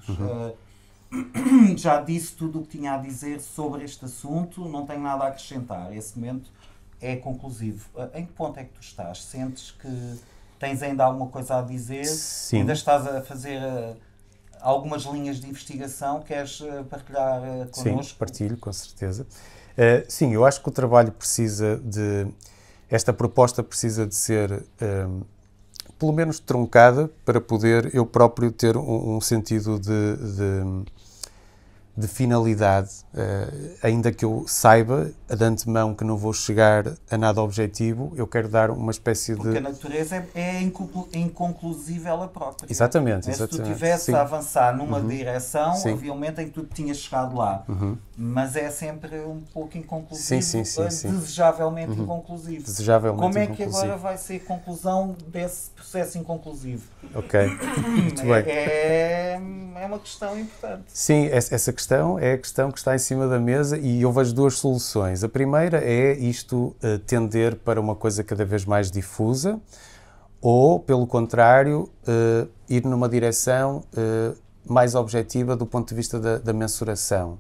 Speaker 4: Já disse tudo o que tinha a dizer sobre este assunto, não tenho nada a acrescentar. Esse momento é conclusivo. Em que ponto é que tu estás? Sentes que tens ainda alguma coisa a dizer?
Speaker 3: Sim.
Speaker 4: Ainda estás a fazer algumas linhas de investigação. Queres partilhar connosco?
Speaker 3: Sim, partilho, com certeza. Sim, eu acho que o trabalho precisa de... Esta proposta precisa de ser, pelo menos, truncada para poder eu próprio ter um sentido de finalidade, ainda que eu saiba de antemão que não vou chegar a nada objetivo, eu quero dar uma espécie
Speaker 4: Porque a natureza é inconclusiva ela própria.
Speaker 3: Exatamente.
Speaker 4: Se tu estivesse a avançar numa direção, obviamente em que tu tinhas chegado lá. Mas é sempre um pouco inconclusivo, desejavelmente inconclusivo. Como é que agora vai ser a conclusão desse processo inconclusivo?
Speaker 3: Ok, muito bem.
Speaker 4: É uma questão importante.
Speaker 3: Sim, essa questão é a questão que está em cima da mesa e eu vejo duas soluções. A primeira é isto tender para uma coisa cada vez mais difusa ou, pelo contrário, ir numa direção mais objetiva do ponto de vista da mensuração.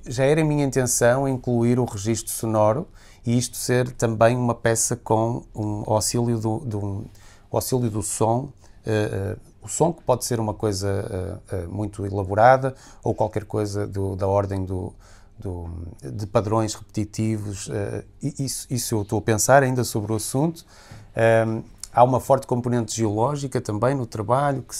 Speaker 3: Já era a minha intenção incluir o registro sonoro e isto ser também uma peça com um auxílio do som, o som que pode ser uma coisa muito elaborada ou qualquer coisa da ordem de padrões repetitivos. Isso eu estou a pensar ainda sobre o assunto. Há uma forte componente geológica também no trabalho, que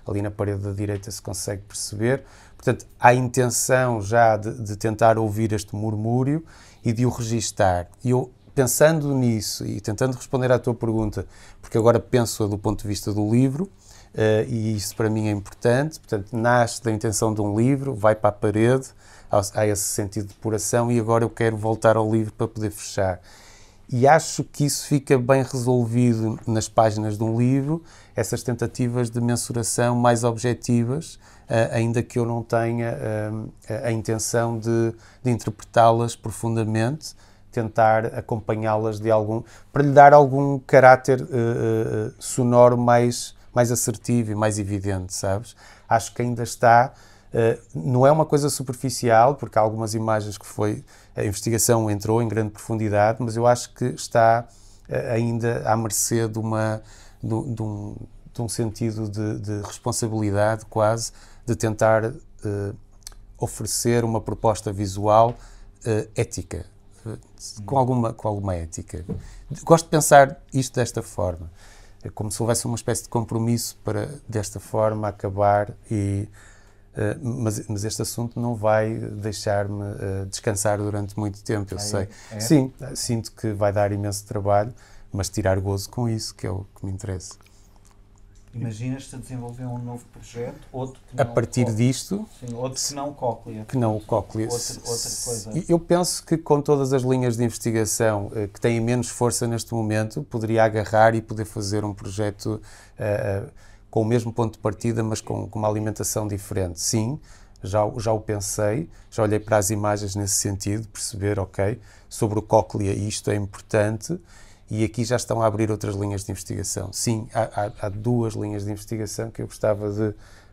Speaker 3: ali na parede da direita se consegue perceber. Portanto, há intenção já de tentar ouvir este murmúrio e de o registar. E eu, pensando nisso e tentando responder à tua pergunta, porque agora penso do ponto de vista do livro, e isso para mim é importante, portanto, nasce da intenção de um livro, vai para a parede, há esse sentido de depuração e agora eu quero voltar ao livro para poder fechar. E acho que isso fica bem resolvido nas páginas de um livro, essas tentativas de mensuração mais objetivas, ainda que eu não tenha a intenção de interpretá-las profundamente, tentar acompanhá-las para lhe dar algum caráter sonoro mais assertivo e mais evidente, sabes? Acho que ainda está, não é uma coisa superficial, porque há algumas imagens que a investigação entrou em grande profundidade, mas eu acho que está ainda à mercê de um sentido de responsabilidade quase, de tentar oferecer uma proposta visual ética, com alguma ética. Gosto de pensar isto desta forma. É como se houvesse uma espécie de compromisso para, desta forma, acabar mas este assunto não vai deixar-me descansar durante muito tempo, eu sei. É? Sim, sinto que vai dar imenso trabalho, mas tirar gozo com isso, que é o que me interessa.
Speaker 4: Imaginas-te a desenvolver um novo projeto, outro que não...
Speaker 3: A partir disto...
Speaker 4: Sim, outro que não o cóclea.
Speaker 3: Que não o cóclea.
Speaker 4: Outra coisa.
Speaker 3: Eu penso que com todas as linhas de investigação que têm menos força neste momento, poderia agarrar e poder fazer um projeto com o mesmo ponto de partida, mas com uma alimentação diferente. Sim, já o pensei, já olhei para as imagens nesse sentido, perceber, ok, sobre o cóclea isto é importante, e aqui já estão a abrir outras linhas de investigação. Sim, há duas linhas de investigação que eu gostava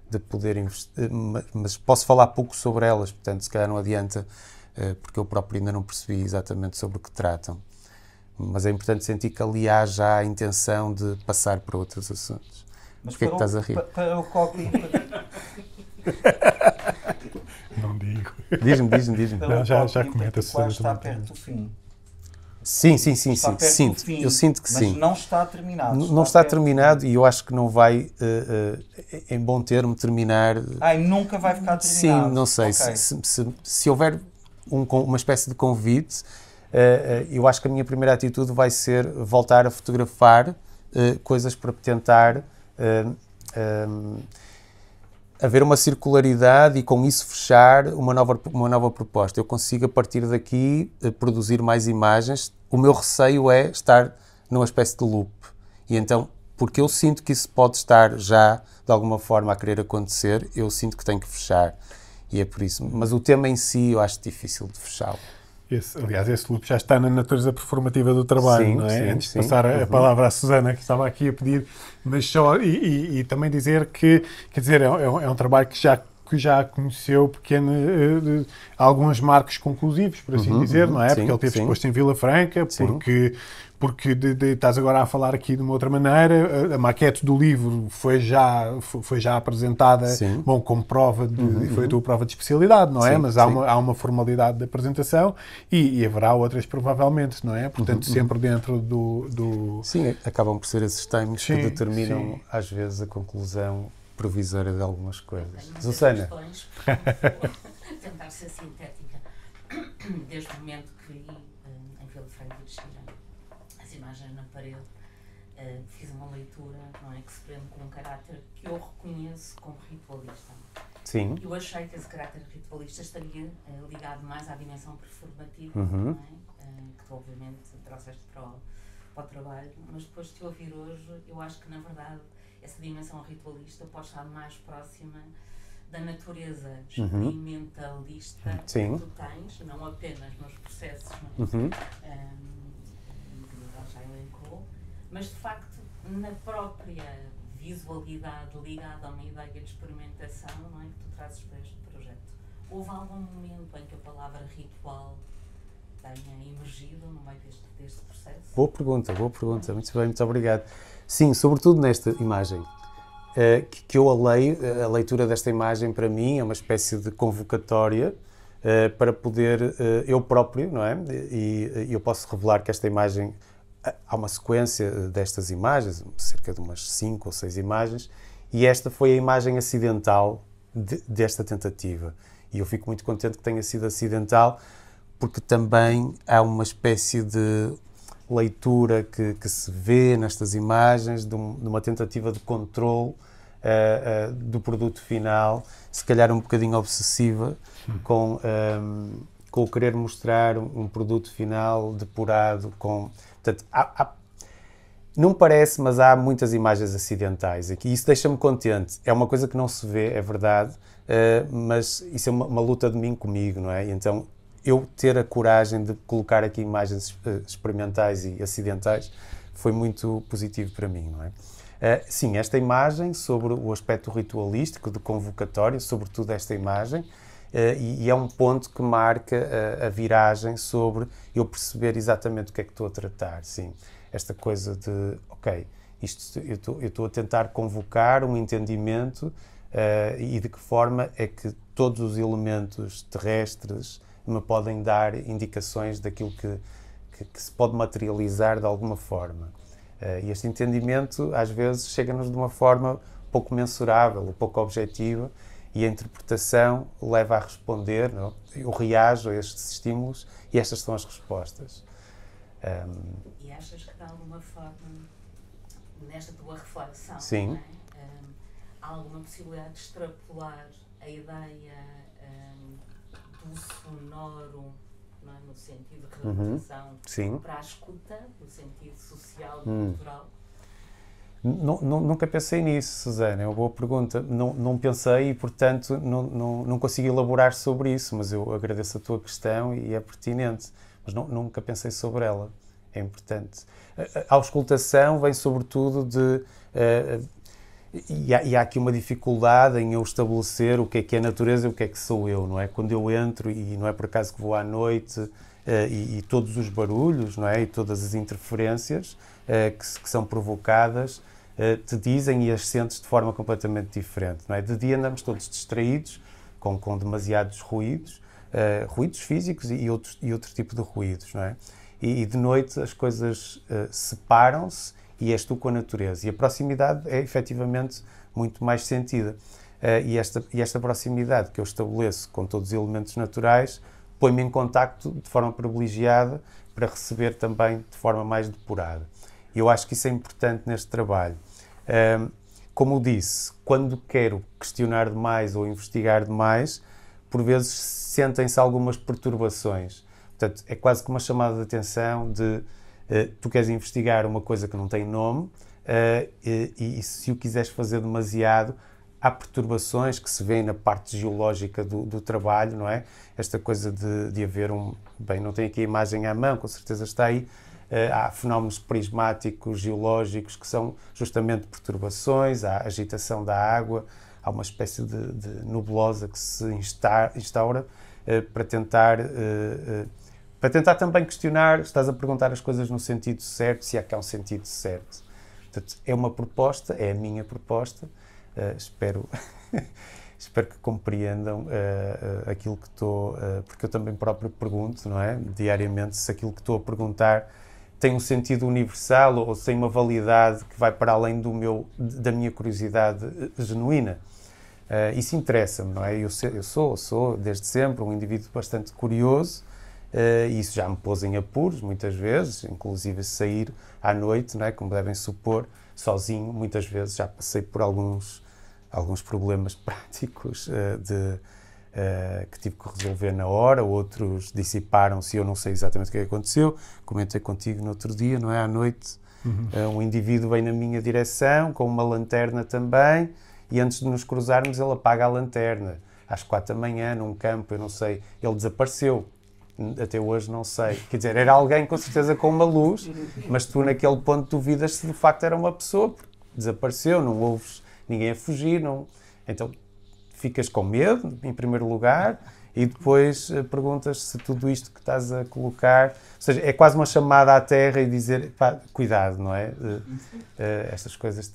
Speaker 3: de poder investir, mas posso falar pouco sobre elas, portanto, se calhar não adianta, porque eu próprio ainda não percebi exatamente sobre o que tratam. Mas é importante sentir que ali há já a intenção de passar para outros assuntos.
Speaker 4: Mas
Speaker 3: porquê que estás a rir?
Speaker 4: Para o cóclea...
Speaker 2: Não digo.
Speaker 3: Diz-me.
Speaker 2: Não, já comenta-se.
Speaker 4: Está perto do fim.
Speaker 3: Sim. Sinto. Eu sinto que sim.
Speaker 4: Mas não está terminado.
Speaker 3: Não está terminado e eu acho que não vai, em bom termo, terminar.
Speaker 4: E nunca vai ficar terminado.
Speaker 3: Sim, não sei.
Speaker 4: Okay.
Speaker 3: Se houver uma espécie de convite, eu acho que a minha primeira atitude vai ser voltar a fotografar coisas para tentar haver uma circularidade e com isso fechar uma nova proposta. Eu consigo a partir daqui produzir mais imagens. O meu receio é estar numa espécie de loop. E então, porque eu sinto que isso pode estar já de alguma forma a querer acontecer, eu sinto que tenho que fechar. E é por isso. Mas o tema em si eu acho difícil de fechá-lo.
Speaker 2: Aliás, esse loop já está na natureza performativa do trabalho,
Speaker 3: sim,
Speaker 2: não é?
Speaker 3: Sim,
Speaker 2: antes de passar a palavra à Susana, que estava aqui a pedir, mas só, e também dizer que, quer dizer, é um trabalho que já conheceu alguns marcos conclusivos, por assim dizer, não é? Porque ele teve exposto em Vila Franca, porque estás agora a falar aqui de uma outra maneira, a maquete do livro foi já apresentada, sim, bom, como prova, foi a tua prova de especialidade, não é? Sim, mas há uma formalidade de apresentação e haverá outras provavelmente, não é? Portanto, sempre dentro do...
Speaker 3: Sim, acabam por ser esses timings que determinam, às vezes, a conclusão provisória de algumas coisas. Susana?
Speaker 5: Tentar ser sintética. Desde o momento que vi em Vila Franca de Xira as imagens na parede, fiz uma leitura, não é, que se prende com um caráter que eu reconheço como ritualista.
Speaker 3: Sim.
Speaker 5: Eu achei que esse caráter ritualista estaria ligado mais à dimensão performativa, não é? Que tu obviamente trouxeste para o trabalho, mas depois de te ouvir hoje, eu acho que na verdade essa dimensão ritualista pode estar mais próxima da natureza experimentalista que tu tens, não apenas nos processos, já elencou, mas de facto na própria visualidade ligada a uma ideia de experimentação, não é, que tu trazes para este projeto. Houve algum momento em que a palavra ritual tenha emergido no meio deste processo?
Speaker 3: Boa pergunta, muito bem, muito obrigado. Sim, sobretudo nesta imagem. Que eu a leitura desta imagem para mim é uma espécie de convocatória para poder, eu próprio, não é? E eu posso revelar que esta imagem, há uma sequência destas imagens, cerca de umas 5 ou 6 imagens, e esta foi a imagem acidental desta tentativa. E eu fico muito contente que tenha sido acidental, porque também há uma espécie de leitura que se vê nestas imagens de uma tentativa de controle do produto final, se calhar um bocadinho obsessiva, com o querer mostrar um produto final depurado. Portanto, não parece, mas há muitas imagens acidentais aqui. Isso deixa-me contente. É uma coisa que não se vê, é verdade, mas isso é uma luta de mim comigo, não é? Então, eu ter a coragem de colocar aqui imagens experimentais e acidentais foi muito positivo para mim, não é? Sim, esta imagem sobre o aspecto ritualístico de convocatório, sobretudo esta imagem, e é um ponto que marca a viragem sobre eu perceber exatamente o que é que estou a tratar, sim. Esta coisa de, ok, eu estou a tentar convocar um entendimento e de que forma é que todos os elementos terrestres me podem dar indicações daquilo que se pode materializar de alguma forma. E este entendimento, às vezes, chega-nos de uma forma pouco mensurável, pouco objetiva, e a interpretação leva a responder, não? Eu reajo a estes estímulos e estas são as respostas.
Speaker 5: E achas que, de alguma forma, nesta tua reflexão,
Speaker 3: sim,
Speaker 5: não é? Há alguma possibilidade de extrapolar a ideia do sonoro, não é? No sentido de representação, para a escuta, no sentido social e cultural?
Speaker 3: Nunca pensei nisso, Susana, é uma boa pergunta. Não pensei e, portanto, não consigo elaborar sobre isso, mas eu agradeço a tua questão e é pertinente, mas nunca pensei sobre ela, é importante. A auscultação vem sobretudo e há aqui uma dificuldade em eu estabelecer o que é a natureza e o que é que sou eu, não é? Quando eu entro, e não é por acaso que vou à noite, e todos os barulhos, não é? E todas as interferências que são provocadas te dizem e as sentes de forma completamente diferente, não é? De dia andamos todos distraídos, com demasiados ruídos, ruídos físicos e outro tipo de ruídos, não é? E de noite as coisas separam-se e és tu com a natureza. E a proximidade é efetivamente muito mais sentida. E esta proximidade que eu estabeleço com todos os elementos naturais põe-me em contacto de forma privilegiada para receber também de forma mais depurada. E eu acho que isso é importante neste trabalho. Como disse, quando quero questionar demais ou investigar demais, por vezes sentem-se algumas perturbações. Portanto, é quase que uma chamada de atenção de tu queres investigar uma coisa que não tem nome e se o quiseres fazer demasiado, há perturbações que se vêem na parte geológica do trabalho, não é? Esta coisa de haver bem, não tenho aqui a imagem à mão, com certeza está aí, há fenómenos prismáticos, geológicos, que são justamente perturbações, há agitação da água, há uma espécie de nebulosa que se instaura para tentar para tentar também questionar, estás a perguntar as coisas no sentido certo, se há cá um sentido certo. Portanto, é uma proposta, é a minha proposta, espero que compreendam aquilo que estou, porque eu também próprio pergunto, não é? Diariamente, se aquilo que estou a perguntar tem um sentido universal ou se tem uma validade que vai para além da minha curiosidade genuína. Isso interessa-me, não é? Eu sou, desde sempre, um indivíduo bastante curioso, e isso já me pôs em apuros, muitas vezes, inclusive sair à noite, não é? Como devem supor, sozinho, muitas vezes já passei por alguns problemas práticos que tive que resolver na hora, outros dissiparam-se e eu não sei exatamente o que aconteceu. Comentei contigo no outro dia, não é? À noite, um indivíduo vem na minha direção, com uma lanterna também, e antes de nos cruzarmos ele apaga a lanterna. Às 4 da manhã, num campo, eu não sei, ele desapareceu. Até hoje não sei. Quer dizer, era alguém com certeza com uma luz, mas tu naquele ponto duvidas se de facto era uma pessoa, porque desapareceu, não ouves ninguém a fugir, não... Então ficas com medo, em primeiro lugar, e depois perguntas se tudo isto que estás a colocar... Ou seja, é quase uma chamada à terra e dizer, pá, cuidado, não é? Estas coisas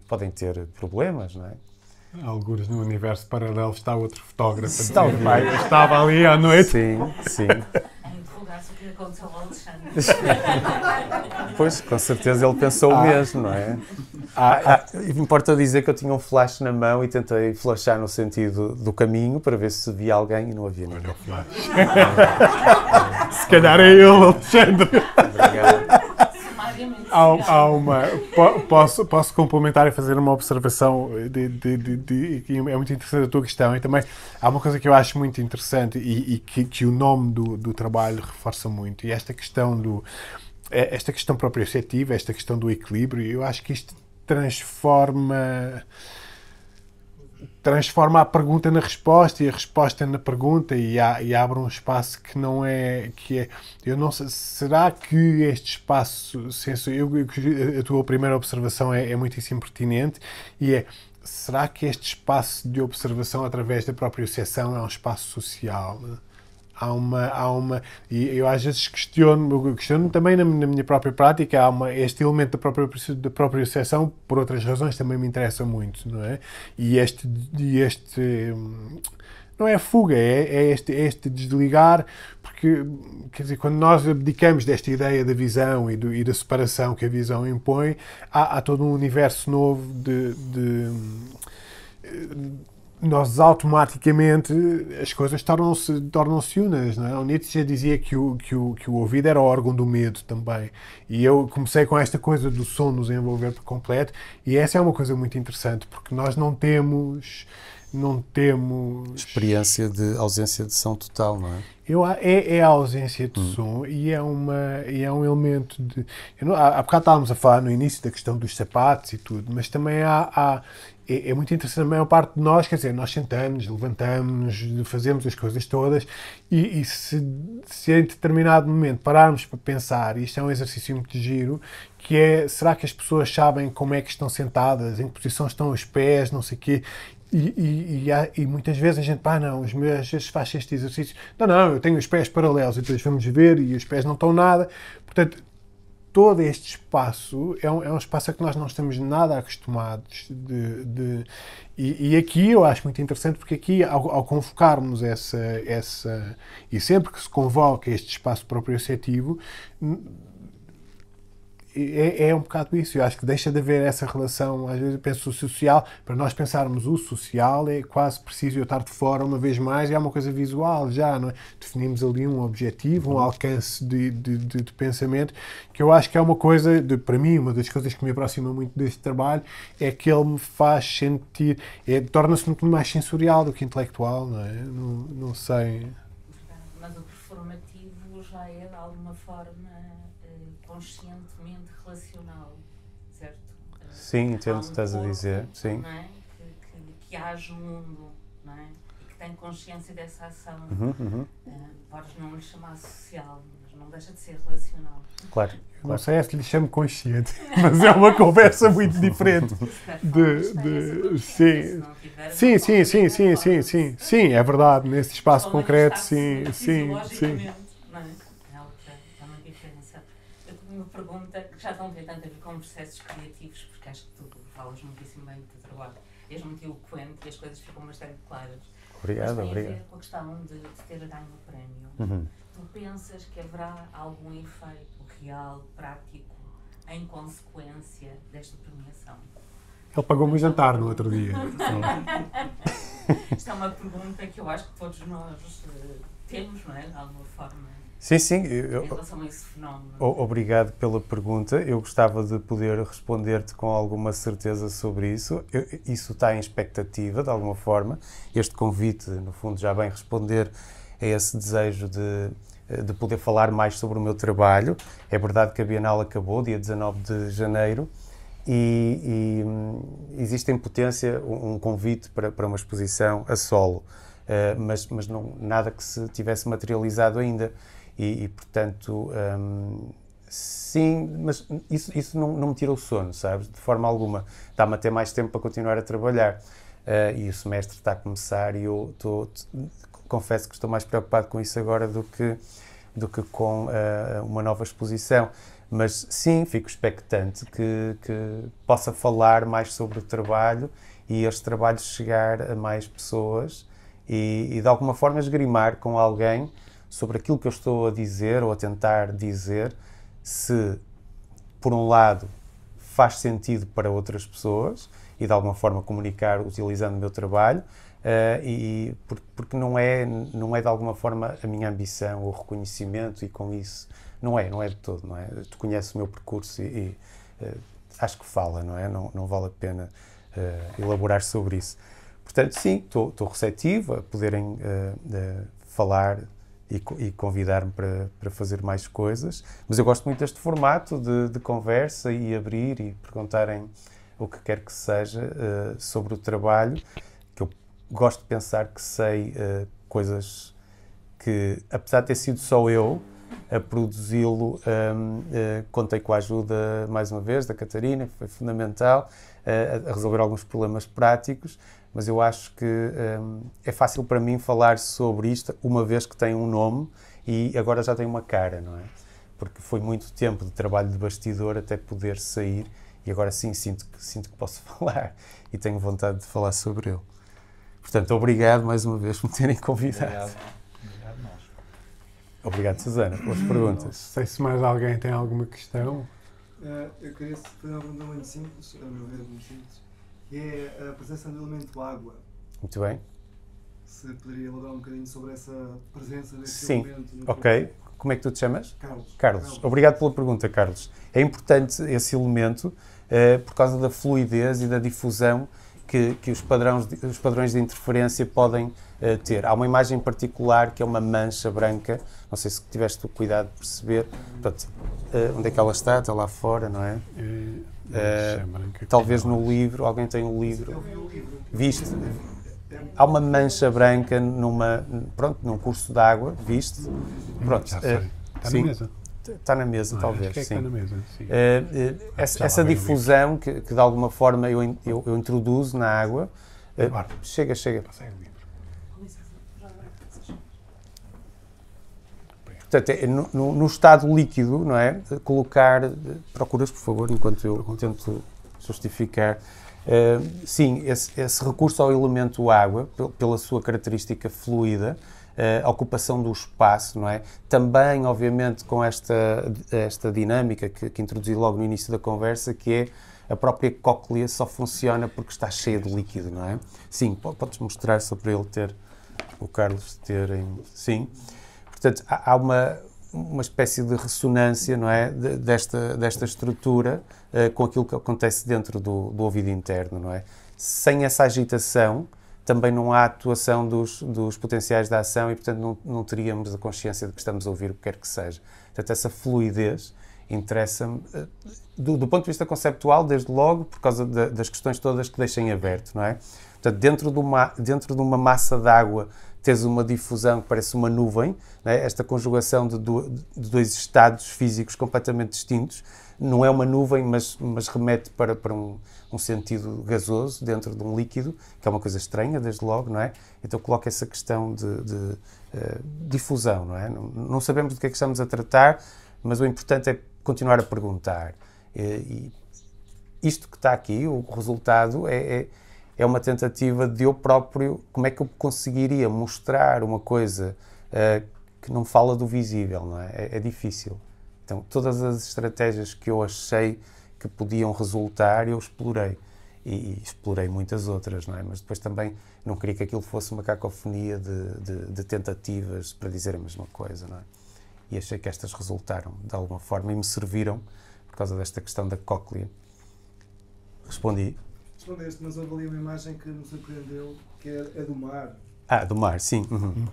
Speaker 3: podem ter problemas, não é?
Speaker 2: Algures no universo paralelo está outro fotógrafo. Estava ali à noite.
Speaker 3: Sim, sim.
Speaker 5: Em divulgar-se o que aconteceu ao Alexandre.
Speaker 3: Pois, com certeza ele pensou o mesmo, não é? Importa dizer que eu tinha um flash na mão e tentei flashar no sentido do caminho para ver se via alguém e não havia ninguém.
Speaker 2: Se calhar é ele, Alexandre.
Speaker 3: Obrigado.
Speaker 2: Posso complementar e fazer uma observação é muito interessante a tua questão, e também há uma coisa que eu acho muito interessante e que o nome do trabalho reforça muito, e esta questão proprioceptiva, esta questão do equilíbrio. Eu acho que isto transforma a pergunta na resposta e a resposta na pergunta, e abre um espaço que não é, eu não sei, será que este espaço, a tua primeira observação é muitíssimo pertinente, e será que este espaço de observação através da propriocepção é um espaço social? E eu às vezes questiono também na minha própria prática, este elemento da propriocepção, por outras razões, também me interessa muito, não é? E este não é fuga, é este desligar, porque, quer dizer, quando nós abdicamos desta ideia da visão e da separação que a visão impõe, há todo um universo novo nós automaticamente as coisas tornam-se unas, não é? O Nietzsche dizia que o ouvido era o órgão do medo também, e eu comecei com esta coisa do som nos envolver por completo, e essa é uma coisa muito interessante, porque nós não temos
Speaker 3: experiência de ausência de som total, não é?
Speaker 2: É a ausência de som, e é um elemento de... Há bocado estávamos a falar no início da questão dos sapatos e tudo, mas também é muito interessante. A maior parte de nós, quer dizer, nós sentamos, levantamos, fazemos as coisas todas, e se em determinado momento pararmos para pensar, e isto é um exercício muito giro, que é, será que as pessoas sabem como é que estão sentadas, em que posição estão os pés, não sei o quê, e muitas vezes a gente, às vezes faz este exercício, não, eu tenho os pés paralelos, então vamos ver, e os pés não estão nada. Portanto, todo este espaço é um espaço a que nós não estamos nada acostumados e aqui eu acho muito interessante, porque aqui, ao convocarmos essa e sempre que se convoca este espaço proprioceptivo, é um bocado isso. Eu acho que deixa de haver essa relação. Às vezes eu penso o social, para nós pensarmos o social é quase preciso eu estar de fora uma vez mais, e é uma coisa visual já, não é? Definimos ali um objetivo, um alcance de pensamento, que eu acho que é uma coisa, para mim, uma das coisas que me aproxima muito deste trabalho é que ele me faz sentir, torna-se muito mais sensorial do que intelectual, não é? Não sei.
Speaker 5: Mas o performativo já é de alguma forma conscientemente relacional, certo?
Speaker 3: Sim, entendo o que estás a dizer. Sim.
Speaker 5: Não é? Que age o mundo, não é? E que tem consciência dessa ação. Podes não lhe chamar social, mas não deixa de ser relacional.
Speaker 3: Claro.
Speaker 2: Não sei se lhe chamo consciente, mas é uma conversa muito diferente. Sim, é verdade, nesse espaço concreto, sim.
Speaker 5: Não é? É pergunta que já não tem tanto a ver com processos criativos, porque acho que tu falas muitíssimo bem do teu trabalho. És muito eloquente e as coisas ficam bastante claras.
Speaker 3: Obrigado,
Speaker 5: mas tem
Speaker 3: obrigado.
Speaker 5: a ver com a questão de ter ganho o prémio. Tu pensas que haverá algum efeito real, prático, em consequência desta premiação?
Speaker 2: Ele pagou-me o jantar no outro dia.
Speaker 5: Isto é uma pergunta que eu acho que todos nós temos, não é? De alguma forma.
Speaker 3: Sim, sim.
Speaker 5: Em relação a esse fenómeno.
Speaker 3: Obrigado pela pergunta. Eu gostava de poder responder-te com alguma certeza sobre isso. Isso está em expectativa, de alguma forma. Este convite, no fundo, já vem responder a esse desejo de poder falar mais sobre o meu trabalho. É verdade que a Bienal acabou, dia 19 de janeiro, e existe em potência um convite para uma exposição a solo, mas não, nada que se tivesse materializado ainda. E portanto, sim, mas isso não me tira o sono, sabes? De forma alguma. Dá-me até mais tempo para continuar a trabalhar. E o semestre está a começar e eu confesso que estou mais preocupado com isso agora do que com uma nova exposição. Mas sim, fico expectante que possa falar mais sobre o trabalho e este trabalho chegar a mais pessoas e de alguma forma esgrimar com alguém sobre aquilo que eu estou a dizer ou a tentar dizer, se, por um lado, faz sentido para outras pessoas e, de alguma forma, comunicar utilizando o meu trabalho, porque não é, de alguma forma, a minha ambição ou reconhecimento, e com isso, não é de todo, não é? Tu conheces o meu percurso e acho que fala, não é? Não vale a pena elaborar sobre isso. Portanto, sim, estou receptivo a poderem falar e convidar-me para fazer mais coisas, mas eu gosto muito deste formato de conversa e abrir e perguntarem o que quer que seja sobre o trabalho, que eu gosto de pensar que sei coisas que, apesar de ter sido só eu a produzi-lo, contei com a ajuda, mais uma vez, da Catarina, que foi fundamental, a resolver alguns problemas práticos, mas eu acho que é fácil para mim falar sobre isto, uma vez que tem um nome e agora já tem uma cara, não é? Porque foi muito tempo de trabalho de bastidor até poder sair e agora sim sinto que posso falar e tenho vontade de falar sobre ele. Portanto, obrigado mais uma vez por me terem convidado.
Speaker 4: Obrigado nós.
Speaker 3: Obrigado, Susana, pelas perguntas.
Speaker 2: Não sei se mais alguém tem alguma questão.
Speaker 6: Eu queria fazer uma pergunta muito simples, a meu ver, muito simples, que é a presença do elemento água.
Speaker 3: Muito bem.
Speaker 6: Se poderia elaborar um bocadinho sobre essa presença desse
Speaker 3: Sim,
Speaker 6: elemento.
Speaker 3: ok. Como é que tu te chamas?
Speaker 6: Carlos.
Speaker 3: Carlos. Obrigado pela pergunta, Carlos. É importante esse elemento por causa da fluidez e da difusão que os padrões de interferência podem ter. Há uma imagem particular que é uma mancha branca, não sei se tiveste o cuidado de perceber. Portanto, onde é que ela está? Está lá fora, não é? Talvez no livro, alguém tem um livro.
Speaker 6: Eu vi o livro.
Speaker 3: Viste? Há uma mancha branca num curso de água, viste? Pronto.
Speaker 2: Já sei. Está
Speaker 3: sim.
Speaker 2: na mesa.
Speaker 3: Está na mesa, talvez.
Speaker 2: Acho que é que
Speaker 3: sim.
Speaker 2: está na mesa, sim.
Speaker 3: Essa difusão que de alguma forma eu introduzo na água. Chega.
Speaker 2: Passei o livro.
Speaker 3: Portanto, no estado líquido, não é? Colocar. Procuras, por favor, enquanto eu tento justificar. Sim, esse recurso ao elemento água, pela sua característica fluida, a ocupação do espaço, não é? Também, obviamente, com esta dinâmica que introduzi logo no início da conversa, que é a própria cóclea só funciona porque está cheia de líquido, não é? Sim, podes mostrar só para ele ter, o Carlos terem... Sim. Portanto, há uma espécie de ressonância, não é? Desta estrutura com aquilo que acontece dentro do ouvido interno, não é? Sem essa agitação, também não há atuação dos potenciais de ação e, portanto, não teríamos a consciência de que estamos a ouvir o que quer que seja. Portanto, essa fluidez interessa-me, do ponto de vista conceptual, desde logo, por causa das questões todas que deixem aberto, não é? Portanto, dentro de uma massa de água, tens uma difusão que parece uma nuvem, não é? Esta conjugação de dois estados físicos completamente distintos, não é uma nuvem, mas remete para um sentido gasoso dentro de um líquido, que é uma coisa estranha, desde logo, não é? Então coloca essa questão de difusão, não é? Não sabemos do que é que estamos a tratar, mas o importante é continuar a perguntar. E isto que está aqui, o resultado, é uma tentativa de eu próprio, como é que eu conseguiria mostrar uma coisa que não fala do visível, não é? É difícil. Então, todas as estratégias que eu achei que podiam resultar, eu explorei. E explorei muitas outras, não é? Mas depois também não queria que aquilo fosse uma cacofonia de tentativas para dizer a mesma coisa, não é? E achei que estas resultaram, de alguma forma, e me serviram por causa desta questão da cóclea. Respondi?
Speaker 6: Respondeste, mas houve ali uma imagem que me surpreendeu, que é do mar.
Speaker 3: Do mar, sim. Uhum.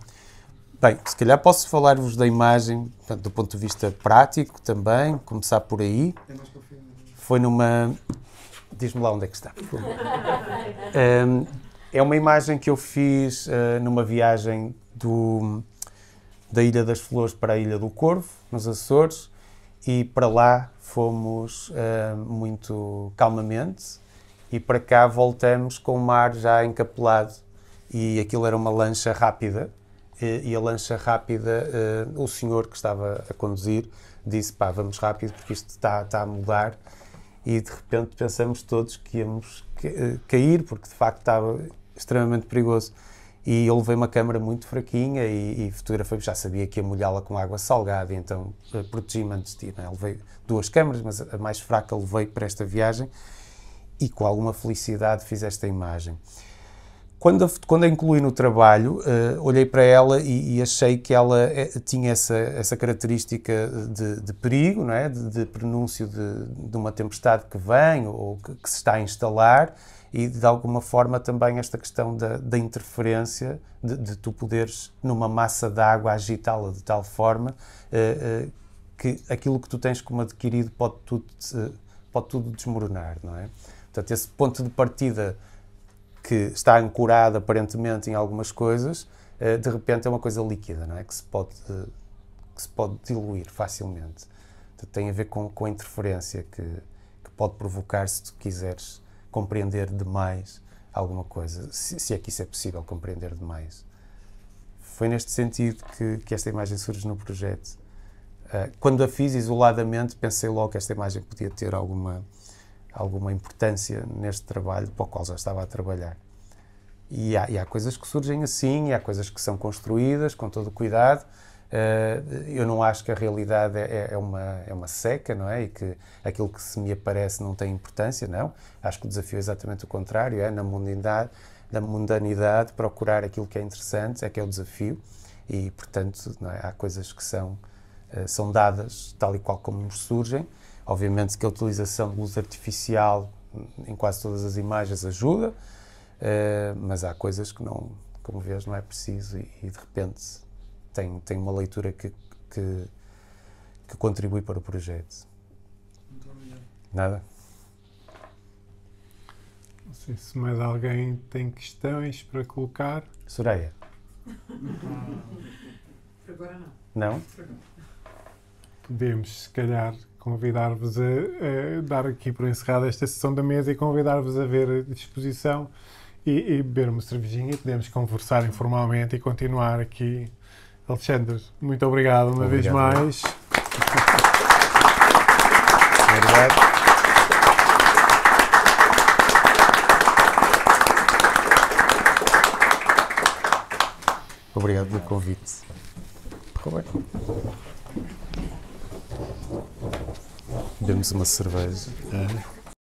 Speaker 3: Bem, se calhar posso falar-vos da imagem, portanto, do ponto de vista prático também, começar por aí.
Speaker 6: É mais para o fim.
Speaker 3: Foi numa... Diz-me lá onde é que está, por favor. É uma imagem que eu fiz numa viagem da Ilha das Flores para a Ilha do Corvo, nos Açores, e para lá fomos muito calmamente, e para cá voltamos com o mar já encapelado, e aquilo era uma lancha rápida, e a lancha rápida, o senhor que estava a conduzir disse, pá, vamos rápido porque isto está a mudar, e de repente pensamos todos que íamos cair, porque de facto estava extremamente perigoso. E eu levei uma câmara muito fraquinha e fotografei, já sabia que ia molhá-la com água salgada, e então protegi-me antes de ir. Né? Levei 2 câmaras, mas a mais fraca levei para esta viagem, e com alguma felicidade fiz esta imagem. Quando a incluí no trabalho, olhei para ela e achei que ela tinha essa característica de perigo, não é? de prenúncio de uma tempestade que vem ou que se está a instalar, e de alguma forma também esta questão da interferência, de tu poderes, numa massa de água, agitá-la de tal forma que aquilo que tu tens como adquirido pode tudo desmoronar, não é? Portanto, esse ponto de partida que está ancorado aparentemente em algumas coisas, de repente é uma coisa líquida, não é? Que se pode diluir facilmente. Portanto, tem a ver com a interferência que pode provocar se tu quiseres compreender demais alguma coisa, se é que isso é possível, compreender demais. Foi neste sentido que esta imagem surge no projeto. Quando a fiz isoladamente, pensei logo que esta imagem podia ter alguma importância neste trabalho para o qual já estava a trabalhar. E há coisas que surgem assim, e há coisas que são construídas com todo o cuidado. Eu não acho que a realidade é uma seca, não é? E que aquilo que se me aparece não tem importância, não. Acho que o desafio é exatamente o contrário, é na mundanidade procurar aquilo que é interessante, é que é o desafio. E, portanto, não é? Há coisas que são dadas tal e qual como nos surgem. Obviamente que a utilização de luz artificial em quase todas as imagens ajuda, mas há coisas que não, como vês, não é preciso e de repente tem uma leitura que contribui para o projeto.
Speaker 6: Muito obrigado.
Speaker 3: Nada?
Speaker 2: Não sei se mais alguém tem questões para colocar.
Speaker 3: Soraya?
Speaker 7: Agora não.
Speaker 3: Não?
Speaker 2: Podemos, se calhar, convidar-vos a dar aqui por encerrada esta sessão da mesa e convidar-vos a ver a exposição e beber uma cervejinha, e podemos conversar informalmente e continuar aqui. Alexandre, muito obrigado uma vez mais.
Speaker 3: Obrigado. Obrigado pelo convite. Roberto. Bebemos uma cerveja.